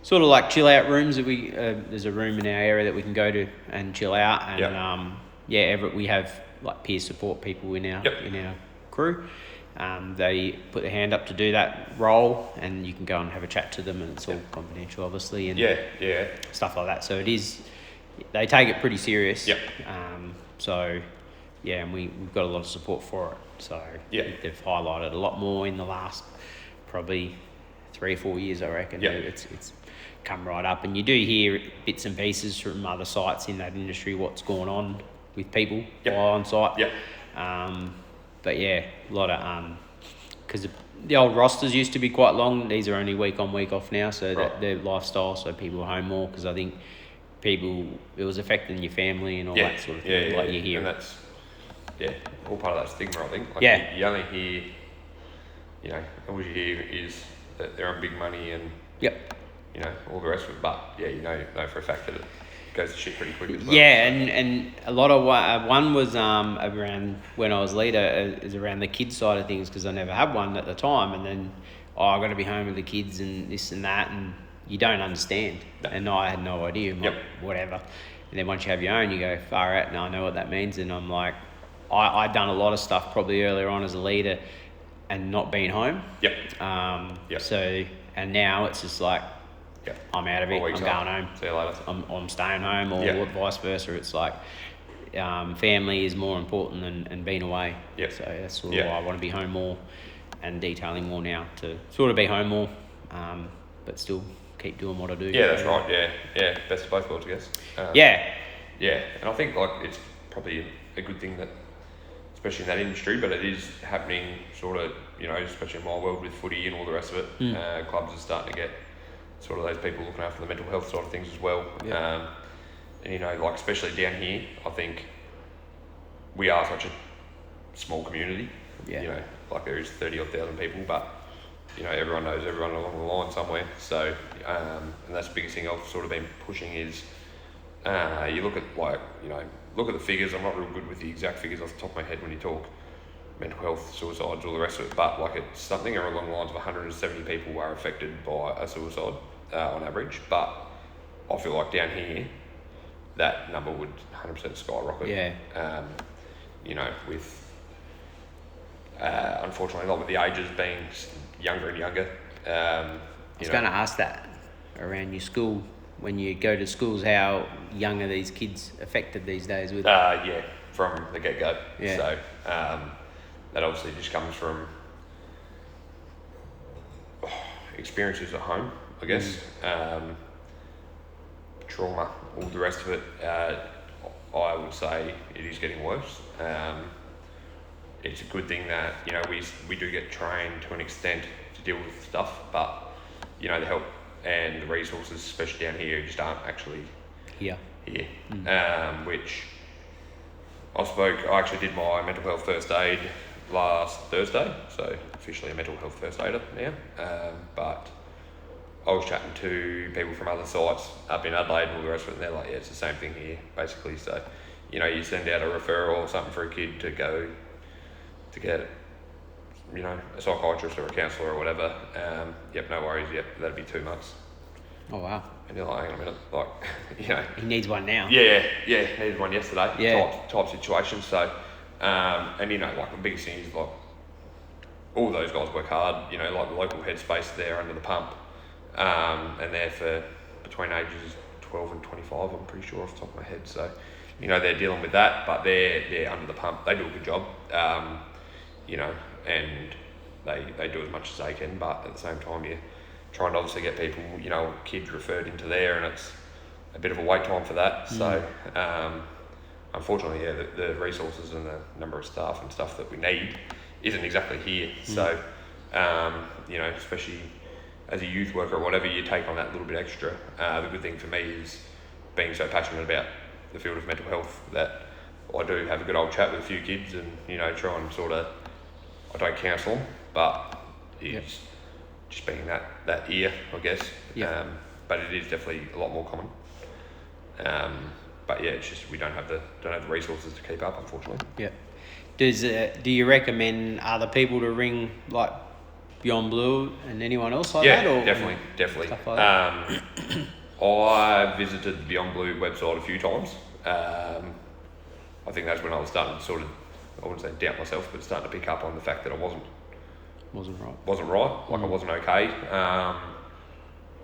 sort of like chill out rooms that there's a room in our area that we can go to and chill out, and we have like peer support people in our crew. They put their hand up to do that role, and you can go and have a chat to them, and it's all confidential, obviously, and stuff like that. So they take it pretty serious. And we've got a lot of support for it. So they've highlighted a lot more in the last probably 3 or 4 years, I reckon. It's come right up, and you do hear bits and pieces from other sites in that industry, what's going on with people while on site. But a lot of because the old rosters used to be quite long. These are only week on, week off now, so that their lifestyle, so people are home more, because I think it was affecting your family and all that sort of thing. You hear, and that's all part of that stigma, I think. You only hear, all you hear is that they're on big money and all the rest of it. But you know for a fact that it goes to shit pretty quick as well. And a lot of one was around when I was leader is around the kids side of things, because I never had one at the time, and then I got to be home with the kids and this and that, and you don't understand. And I had no idea. Whatever. And then once you have your own, you go far out, and I know what that means. And I'm like, I'd done a lot of stuff probably earlier on as a leader and not being home. So, and now it's just like, I'm out of it. I'm going home. See you later. I'm staying home, or vice versa. It's like family is more important than being away. So that's sort of why I want to be home more and detailing more now, to sort of be home more, but still keep doing what I do. That's right. Best of both worlds, I guess. And I think it's probably a good thing that, especially in that industry, but it is happening sort of, especially in my world with footy and all the rest of it. Clubs are starting to get sort of those people looking after the mental health side of things as well. And especially down here, I think we are such a small community. There is 30,000 people, but everyone knows everyone along the line somewhere. So and that's the biggest thing I've sort of been pushing is you look at look at the figures. I'm not real good with the exact figures off the top of my head when you talk mental health, suicides, all the rest of it, but it's something along the lines of 170 people are affected by a suicide on average. But I feel like down here, that number would 100% skyrocket. With unfortunately, with the ages being younger and younger. I was going to ask that around your school, when you go to schools, how young are these kids affected these days with? From the get-go. So that obviously just comes from experiences at home, I guess. Trauma, all the rest of it. I would say it is getting worse. It's a good thing that we do get trained to an extent to deal with stuff, but the help and the resources, especially down here, just aren't actually here. Which I actually did my mental health first aid last Thursday, so officially a mental health first aider now. But I was chatting to people from other sites up in Adelaide and all the rest of it, and they're like, yeah, it's the same thing here, basically. So, you send out a referral or something for a kid to go to get, a psychiatrist or a counsellor or whatever. Yep, no worries, yep, that'd be 2 months. Oh, wow. And you're like, hang on a minute, like, He needs one now. Yeah, needed one yesterday. Yeah. Type situation. So, and like the biggest thing is like all those guys work hard. Like the local Headspace there under the pump, and they're for between ages 12 and 25. I'm pretty sure off the top of my head. So, they're dealing with that, but they're under the pump. They do a good job. And they do as much as they can, but at the same time, you're trying to obviously get people, kids referred into there, and it's a bit of a wait time for that. So, unfortunately, the resources and the number of staff and stuff that we need isn't exactly here. So, especially as a youth worker or whatever, you take on that little bit extra. The good thing for me is being so passionate about the field of mental health that I do have a good old chat with a few kids and, try and sort of, I don't counsel them, but it's just being that ear, I guess. Yep. But it is definitely a lot more common. But yeah, it's just we don't have the resources to keep up, unfortunately. Yeah. Do you recommend other people to ring like Beyond Blue and anyone else like that? Yeah, definitely. Stuff like that? I visited the Beyond Blue website a few times. I think that's when I was starting to sort of, I wouldn't say doubt myself, but starting to pick up on the fact that I wasn't right. Like I wasn't okay.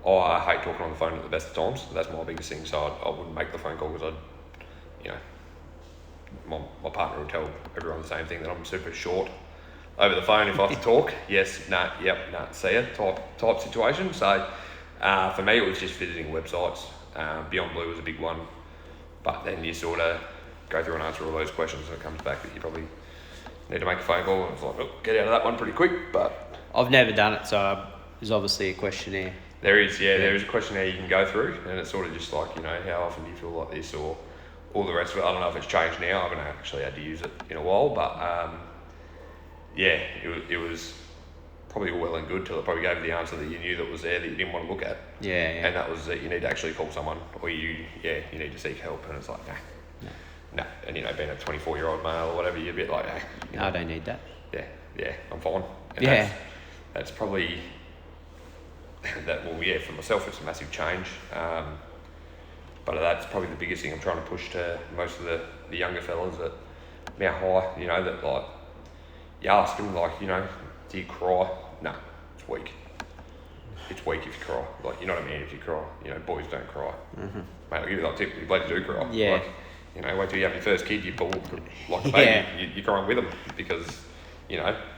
I hate talking on the phone at the best of times. That's my biggest thing. So I wouldn't make the phone call because my partner would tell everyone the same thing, that I'm super short over the phone if I have to talk. Yes, nah, see ya type situation. So for me, it was just visiting websites. Beyond Blue was a big one, but then you sort of go through and answer all those questions, and it comes back that you probably need to make a phone call, and it's like, get out of that one pretty quick. But I've never done it, so there's obviously a questionnaire. There is a questionnaire you can go through, and it's sort of just like, how often do you feel like this, or all the rest of it. I don't know if it's changed now. I haven't actually had to use it in a while, but it was probably all well and good till it probably gave the answer that you knew that was there that you didn't want to look at. Yeah. And that was that you need to actually call someone, or you need to seek help, and it's like, nah. And being a 24-year-old male or whatever, you're a bit like, I don't need that. Yeah, I'm fine. And that's probably for myself it's a massive change. But that's probably the biggest thing I'm trying to push to most of the younger fellas at Mount High, that like, you ask them like, do you cry? No, it's weak. It's weak if you cry. Like, you're not a man if you cry. Boys don't cry. Mm-hmm. Mate, I'll give you that tip, you bloody do cry. Yeah. Like, wait till you have your first kid, you pull like a baby, you're crying with them because,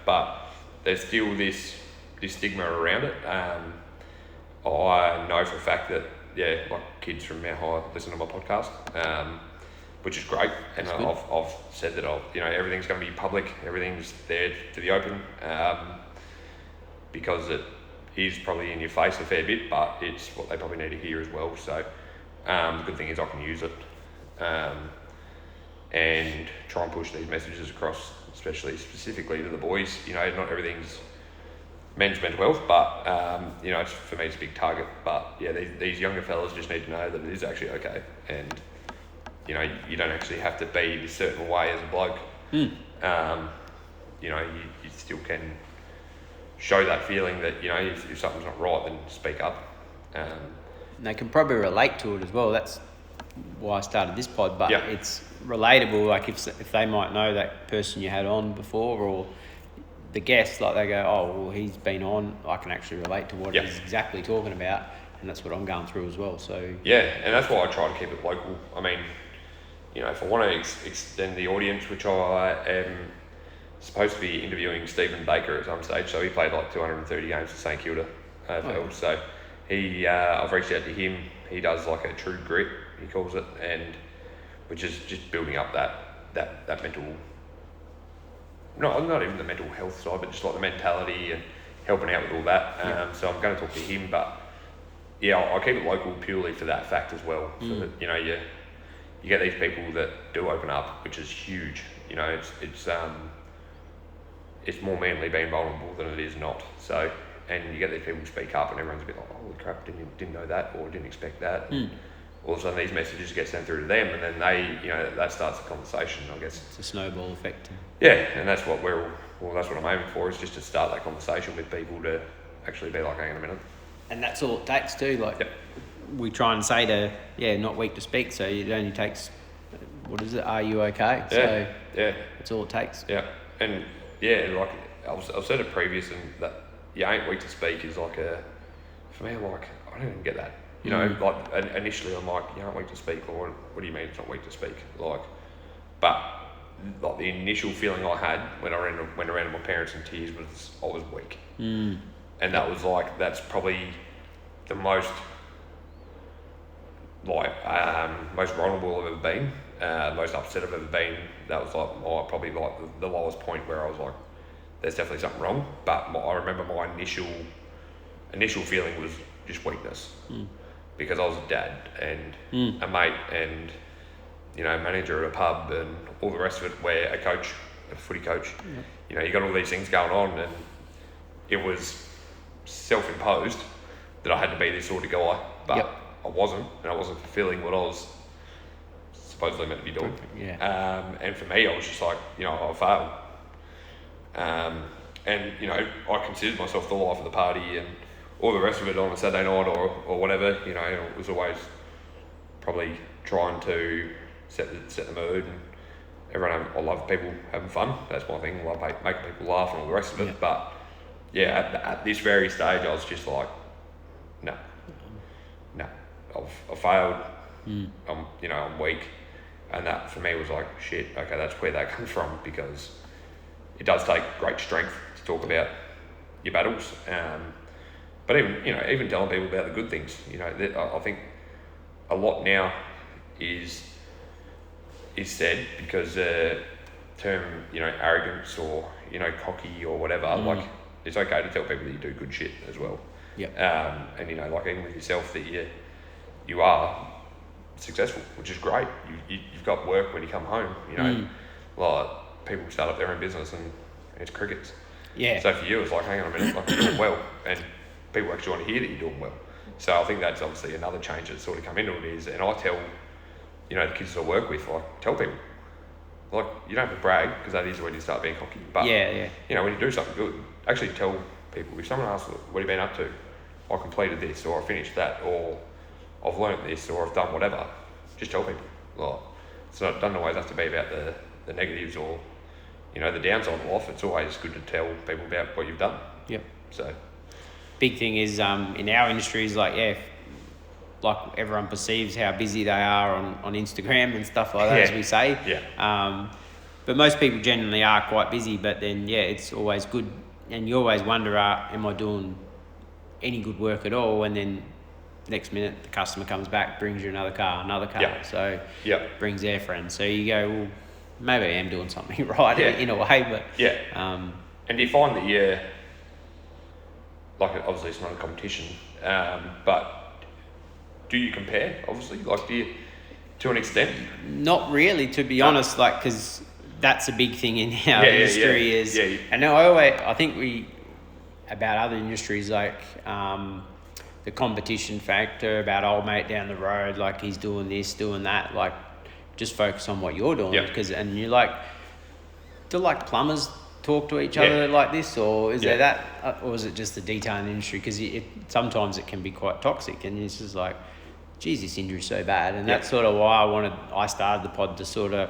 but there's still this stigma around it. I know for a fact that, like kids from Mount High listen to my podcast, which is great. And I've said that everything's going to be public, everything's there to the open, because it is probably in your face a fair bit, but it's what they probably need to hear as well. So the good thing is I can use it and try and push these messages across, specifically to the boys. Not everything's men's mental health, but for me it's a big target. But these younger fellas just need to know that it is actually okay, and you don't actually have to be this certain way as a bloke. You still can show that feeling that if something's not right, then speak up. And they can probably relate to it as well. That's why I started this pod, but it's relatable. Like if they might know that person you had on before, or the guest, like they go, oh, well, he's been on, I can actually relate to what he's exactly talking about, and that's what I'm going through as well. So and that's why I try to keep it local. I mean, if I want to extend the audience, which I am supposed to be interviewing Stephen Baker at some stage, so he played like 230 games for St Kilda AFL. So I've reached out to him. He does like a true grit, he calls it, and which is just building up that mental. Not even the mental health side, but just like the mentality and helping out with all that. So I'm going to talk to him, but I'll keep it local purely for that fact as well. So that you get these people that do open up, which is huge. It's it's more manly being vulnerable than it is not. So, and you get these people speak up and everyone's a bit like, holy crap, didn't know that or didn't expect that. All of a sudden these messages get sent through to them, and then they, that starts a conversation, I guess. It's a snowball effect. Yeah, and that's what that's what I'm aiming for, is just to start that conversation with people to actually be like, hang on a minute. And that's all it takes too. Like, we try and say not weak to speak, so it only takes, what is it, are you okay? Yeah, so that's all it takes. Yeah, and like I've said it previous, and that you ain't weak to speak is like for me, I'm like, I don't even get that. Like initially I'm like, you aren't weak to speak, or what do you mean it's not weak to speak? Like, but like the initial feeling I had when I went around to my parents in tears was I was weak. And that was like, that's probably the most most vulnerable I've ever been, most upset I've ever been. That was like probably like the lowest point where I was like, there's definitely something wrong. But I remember my initial feeling was just weakness, because I was a dad and a mate and manager at a pub and all the rest of it, where a footy coach, you got all these things going on, and it was self-imposed that I had to be this sort of guy, but I wasn't, and I wasn't fulfilling what I was supposedly meant to be doing. And for me, I was just like, I failed. And I considered myself the life of the party and all the rest of it on a Saturday night or whatever. It was always probably trying to set the mood, and I love people having fun. That's my thing. I love making people laugh and all the rest of it. But at this very stage, I was just like, no, I've failed. I'm weak, and that for me was like, shit. Okay, that's where that comes from, because it does take great strength to talk about your battles. But even telling people about the good things, I think a lot now is said because the term, arrogance or, cocky or whatever, like, it's okay to tell people that you do good shit as well. And, like, even with yourself, that you are successful, which is great. You've got work when you come home, like, people start up their own business and it's crickets. So for you, it's like, hang on a minute, like, you're doing well, and people actually want to hear that you're doing well. So I think that's obviously another change that's sort of come into it is, and I tell, the kids that I work with, like, tell people, like, you don't have to brag, because that is when you start being cocky. But when you do something good, actually tell people. If someone asks, what have you been up to? I completed this, or I finished that, or I've learnt this, or I've done whatever. Just tell people. Like, doesn't always have to be about the negatives or the downside of life. It's always good to tell people about what you've done. So big thing is in our industry is like like everyone perceives how busy they are on Instagram and stuff like that, as we say. But most people generally are quite busy, but then it's always good, and you always wonder, am I doing any good work at all? And then next minute the customer comes back, brings you another car, so brings their friends, so you go, well, maybe I am doing something right in a way. But and do you find that like, obviously it's not a competition, but do you compare, obviously? Like, do you, to an extent? Not really, to be honest, like, because that's a big thing in our industry is, and I think about other industries, like, the competition factor, about old mate down the road, like, he's doing this, doing that, like, just focus on what you're doing, because, and you like, do like plumbers talk to each other like this, or is there that, or is it just the detailing industry? Because sometimes it can be quite toxic, and it's just like, geez, this injury's so bad. And that's sort of why I started the pod, to sort of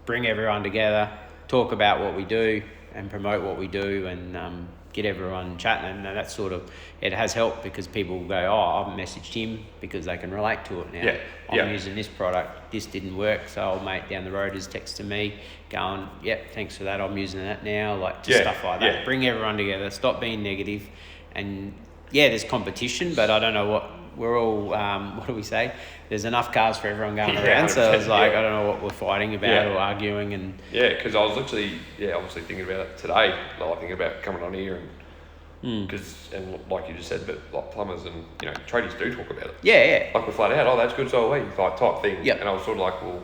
bring everyone together, talk about what we do and promote what we do, and get everyone chatting. And that's sort of, it has helped, because people go, I've messaged him, because they can relate to it now. I'm using this product, this didn't work, so old mate down the road is texting me going, thanks for that, I'm using that now, like, just stuff like that. Bring everyone together, stop being negative. And there's competition, but I don't know what we're all, what do we say? There's enough cars for everyone going around, so it's like, I don't know what we're fighting about or arguing. And because I was literally, obviously thinking about it today, like, thinking about coming on here, and because, and like you just said, but like plumbers and, tradies do talk about it. Like, we're flat out, that's good, so are we, like, type thing. And I was sort of like, well,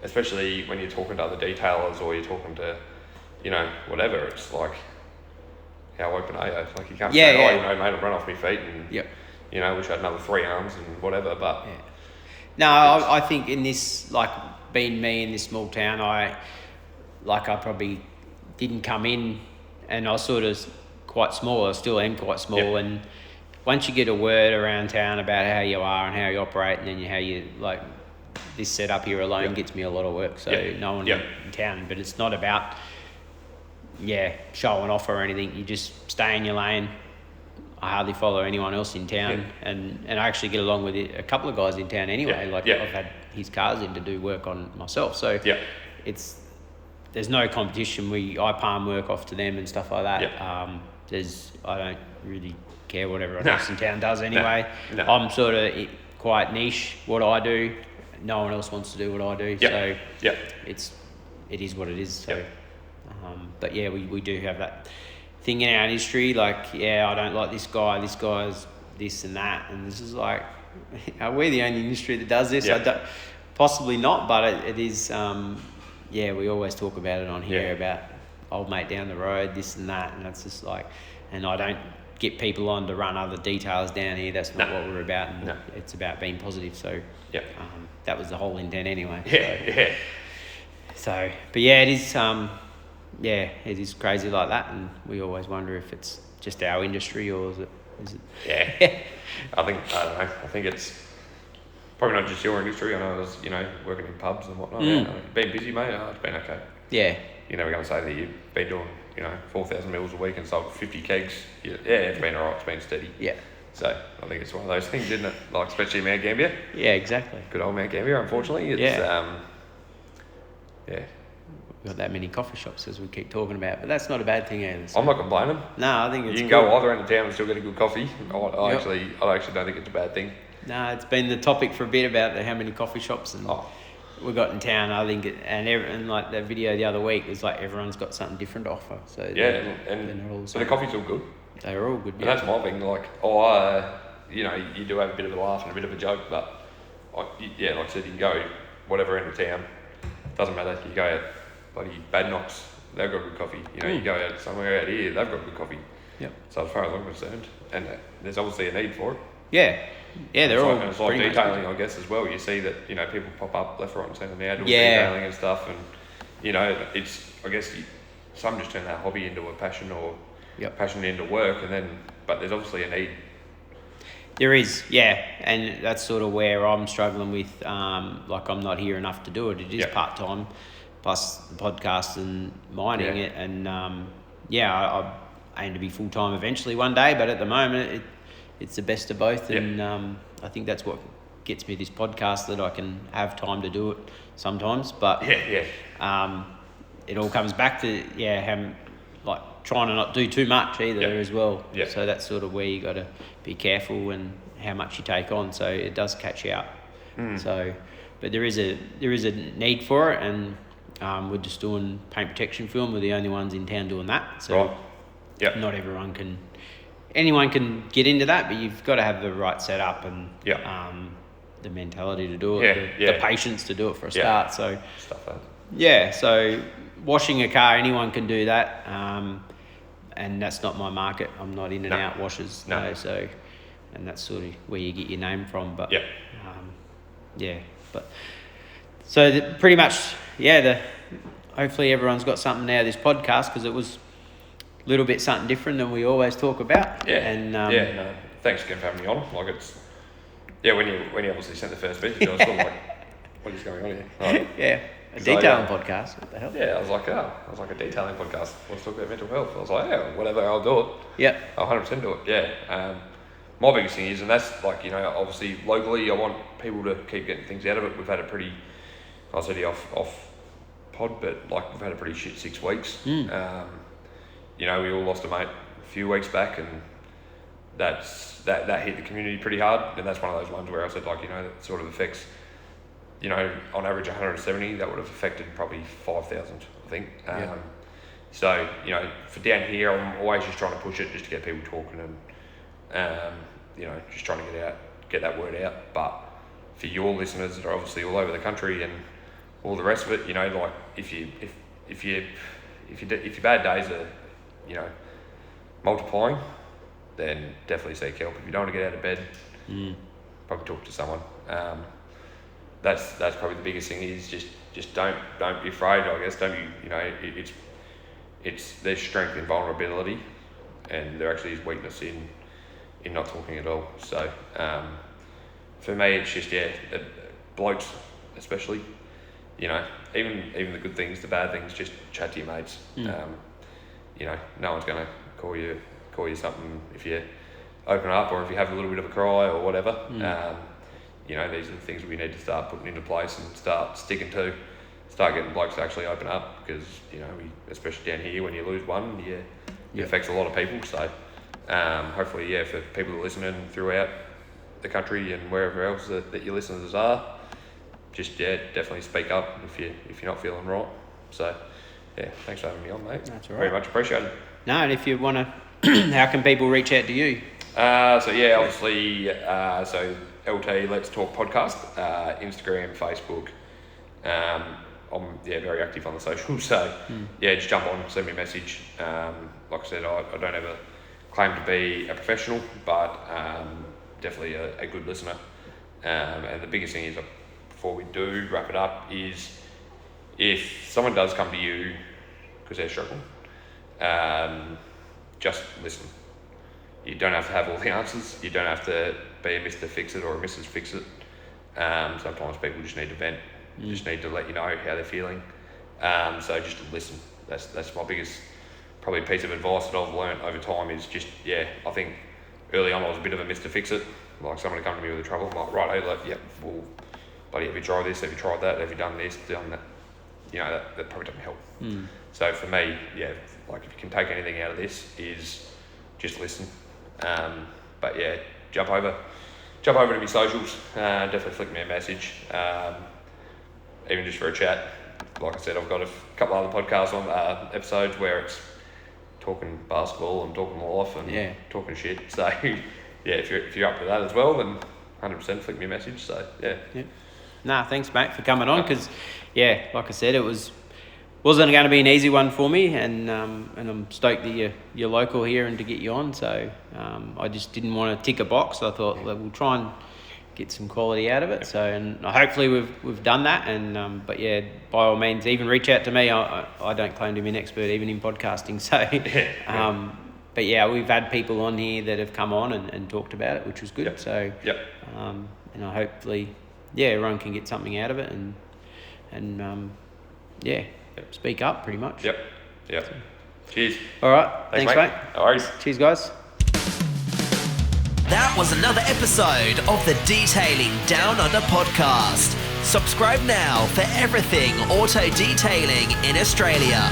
especially when you're talking to other detailers, or you're talking to, whatever. It's like, how open are you? Like, you can't Yeah, say, yeah. mate, I've run off my feet and, Yep. wish I had another 3 arms and whatever, but... Yeah. No, I think in this, like, being me in this small town, I probably didn't come in, and I was sort of quite small. I still am quite small, and once you get a word around town about how you are and how you operate, and then how you, like, this setup here alone gets me a lot of work, so no one in town. But it's not about showing off or anything. You just stay in your lane. I hardly follow anyone else in town, and I actually get along with a couple of guys in town anyway. I've had his cars in to do work on myself, so there's no competition. I palm work off to them and stuff like that. I don't really care what everyone else in town does anyway. No. I'm sort of quite niche what I do. No one else wants to do what I do, so it is what it is. So, but yeah, we do have that thing in our industry. Like, I don't like this guy. This guy's this and that, and this is like, are we the only industry that does this? I don't, possibly not, but it is. We always talk about it on here about old mate down the road, this and that, and that's just like, and I don't get people on to run other details down here. That's not what we're about, and it's about being positive. So that was the whole intent anyway. So, but it is. It is crazy like that, and we always wonder if it's just our industry or is it? I don't know. I think it's probably not just your industry. I know I was, working in pubs and whatnot. Been busy, mate. It's been okay. Yeah. You're never going to say that you've been doing, 4,000 mils a week and sold 50 kegs. It's been alright. It's been steady. Yeah. So I think it's one of those things, isn't it? Like, especially Mount Gambier. Yeah, exactly. Good old Mount Gambier. Unfortunately, it's We've got that many coffee shops as we keep talking about, but that's not a bad thing either. So. I'm not complaining. No, I think it's you can go either end of town and still get a good coffee. I actually don't think it's a bad thing. No, it's been the topic for a bit about how many coffee shops and we got in town. I think and like that video the other week was like everyone's got something different to offer. So and the coffee's all good. They're all good. And that's my thing. Like, you do have a bit of a laugh and a bit of a joke, but like I said, you can go whatever end of town. Doesn't matter. You go out bloody Bad Knocks, they've got good coffee. You go out somewhere out here, they've got good coffee. Yep. So as far as I'm concerned, and there's obviously a need for it. Yeah, they're all. And it's like detailing, I guess, as well. You see that people pop up left, right, and centre now doing detailing and stuff, and it's I guess some just turn that hobby into a passion or passion into work, but there's obviously a need. There is, and that's sort of where I'm struggling with. Like, I'm not here enough to do it. It is part time, plus the podcast and mining it, and I aim to be full time eventually one day. But at the moment, it's the best of both, and I think that's what gets me this podcast, that I can have time to do it sometimes. But it all comes back to trying to not do too much either as well. Yeah. So that's sort of where you got to be careful and how much you take on. So it does catch you out. So, but there is a need for it, and we're just doing paint protection film. We're the only ones in town doing that. So not anyone can get into that, but you've got to have the right setup and the mentality to do it, the patience to do it for a start. So stuff like so washing a car, anyone can do that. And that's not my market. I'm not in and out washers. No. So, and that's sort of where you get your name from. But pretty much, hopefully everyone's got something out of this podcast, because it was a little bit something different than we always talk about. Yeah. And thanks again for having me on. Like, it's when you obviously sent the first message, I was sort of like, what is going on here? Like, a detailing podcast. What the hell? Yeah, I was like a detailing podcast. Let's talk about mental health. I was like, whatever, I'll do it. Yeah. I'll 100% do it. Yeah. My biggest thing is, and that's like, obviously locally, I want people to keep getting things out of it. We've had a pretty, I said off pod, but like we've had a pretty shit 6 weeks. We all lost a mate a few weeks back, and that hit the community pretty hard. And that's one of those ones where I said, like, that sort of affects, on average 170, that would have affected probably 5,000, I think. So, for down here, I'm always just trying to push it just to get people talking and, just trying to get that word out. But for your listeners that are obviously all over the country and all the rest of it, like if you if your bad days are, multiplying, then definitely seek help. If you don't want to get out of bed, probably talk to someone. That's probably the biggest thing is just don't be afraid. I guess don't it's there's strength in vulnerability, and there actually is weakness in not talking at all. So for me, it's just blokes especially. Even the good things, the bad things, just chat to your mates. No one's going to call you something if you open up or if you have a little bit of a cry or whatever. These are the things we need to start putting into place and start sticking to, start getting blokes to actually open up, because especially down here, when you lose one, it affects a lot of people. So hopefully, for people that are listening throughout the country and wherever else that your listeners are, just definitely speak up if you're not feeling right. So thanks for having me on, mate. That's all right. Very much appreciated. No, and if you want to, how can people reach out to you? Obviously, so LT Let's Talk Podcast, Instagram, Facebook. I'm very active on the socials, so just jump on, send me a message. Like I said, I don't ever claim to be a professional, but definitely a good listener. And the biggest thing is, before we do wrap it up, is if someone does come to you because they're struggling, just listen. You don't have to have all the answers. You don't have to be a Mr. Fix-It or a Mrs. Fix-It. Sometimes people just need to vent. Just need to let you know how they're feeling. So just listen. That's my biggest probably piece of advice that I've learned over time is just, I think early on I was a bit of a Mr. Fix-It. Like someone would come to me with a trouble, I'm like, right, well, buddy, have you tried this? Have you tried that? Have you done this? Done that? That probably doesn't help. So for me, like if you can take anything out of this is just listen. Jump over to my socials. Definitely flick me a message. Even just for a chat. Like I said, I've got a couple other podcasts on episodes where it's talking basketball and talking life and talking shit. So if you're up to that as well, then 100% flick me a message. So Nah, thanks, mate, for coming on, because like I said, it wasn't going to be an easy one for me, and I'm stoked that you're local here and to get you on. So I just didn't want to tick a box. I thought we'll try and get some quality out of it. So, and hopefully we've done that. And by all means, even reach out to me. I don't claim to be an expert even in podcasting. So we've had people on here that have come on and talked about it, which was good. So hopefully everyone can get something out of it and speak up pretty much. Yep. So. Cheers. All right. Thanks, mate. No worries. Cheers, guys. That was another episode of the Detailing Down Under podcast. Subscribe now for everything auto detailing in Australia.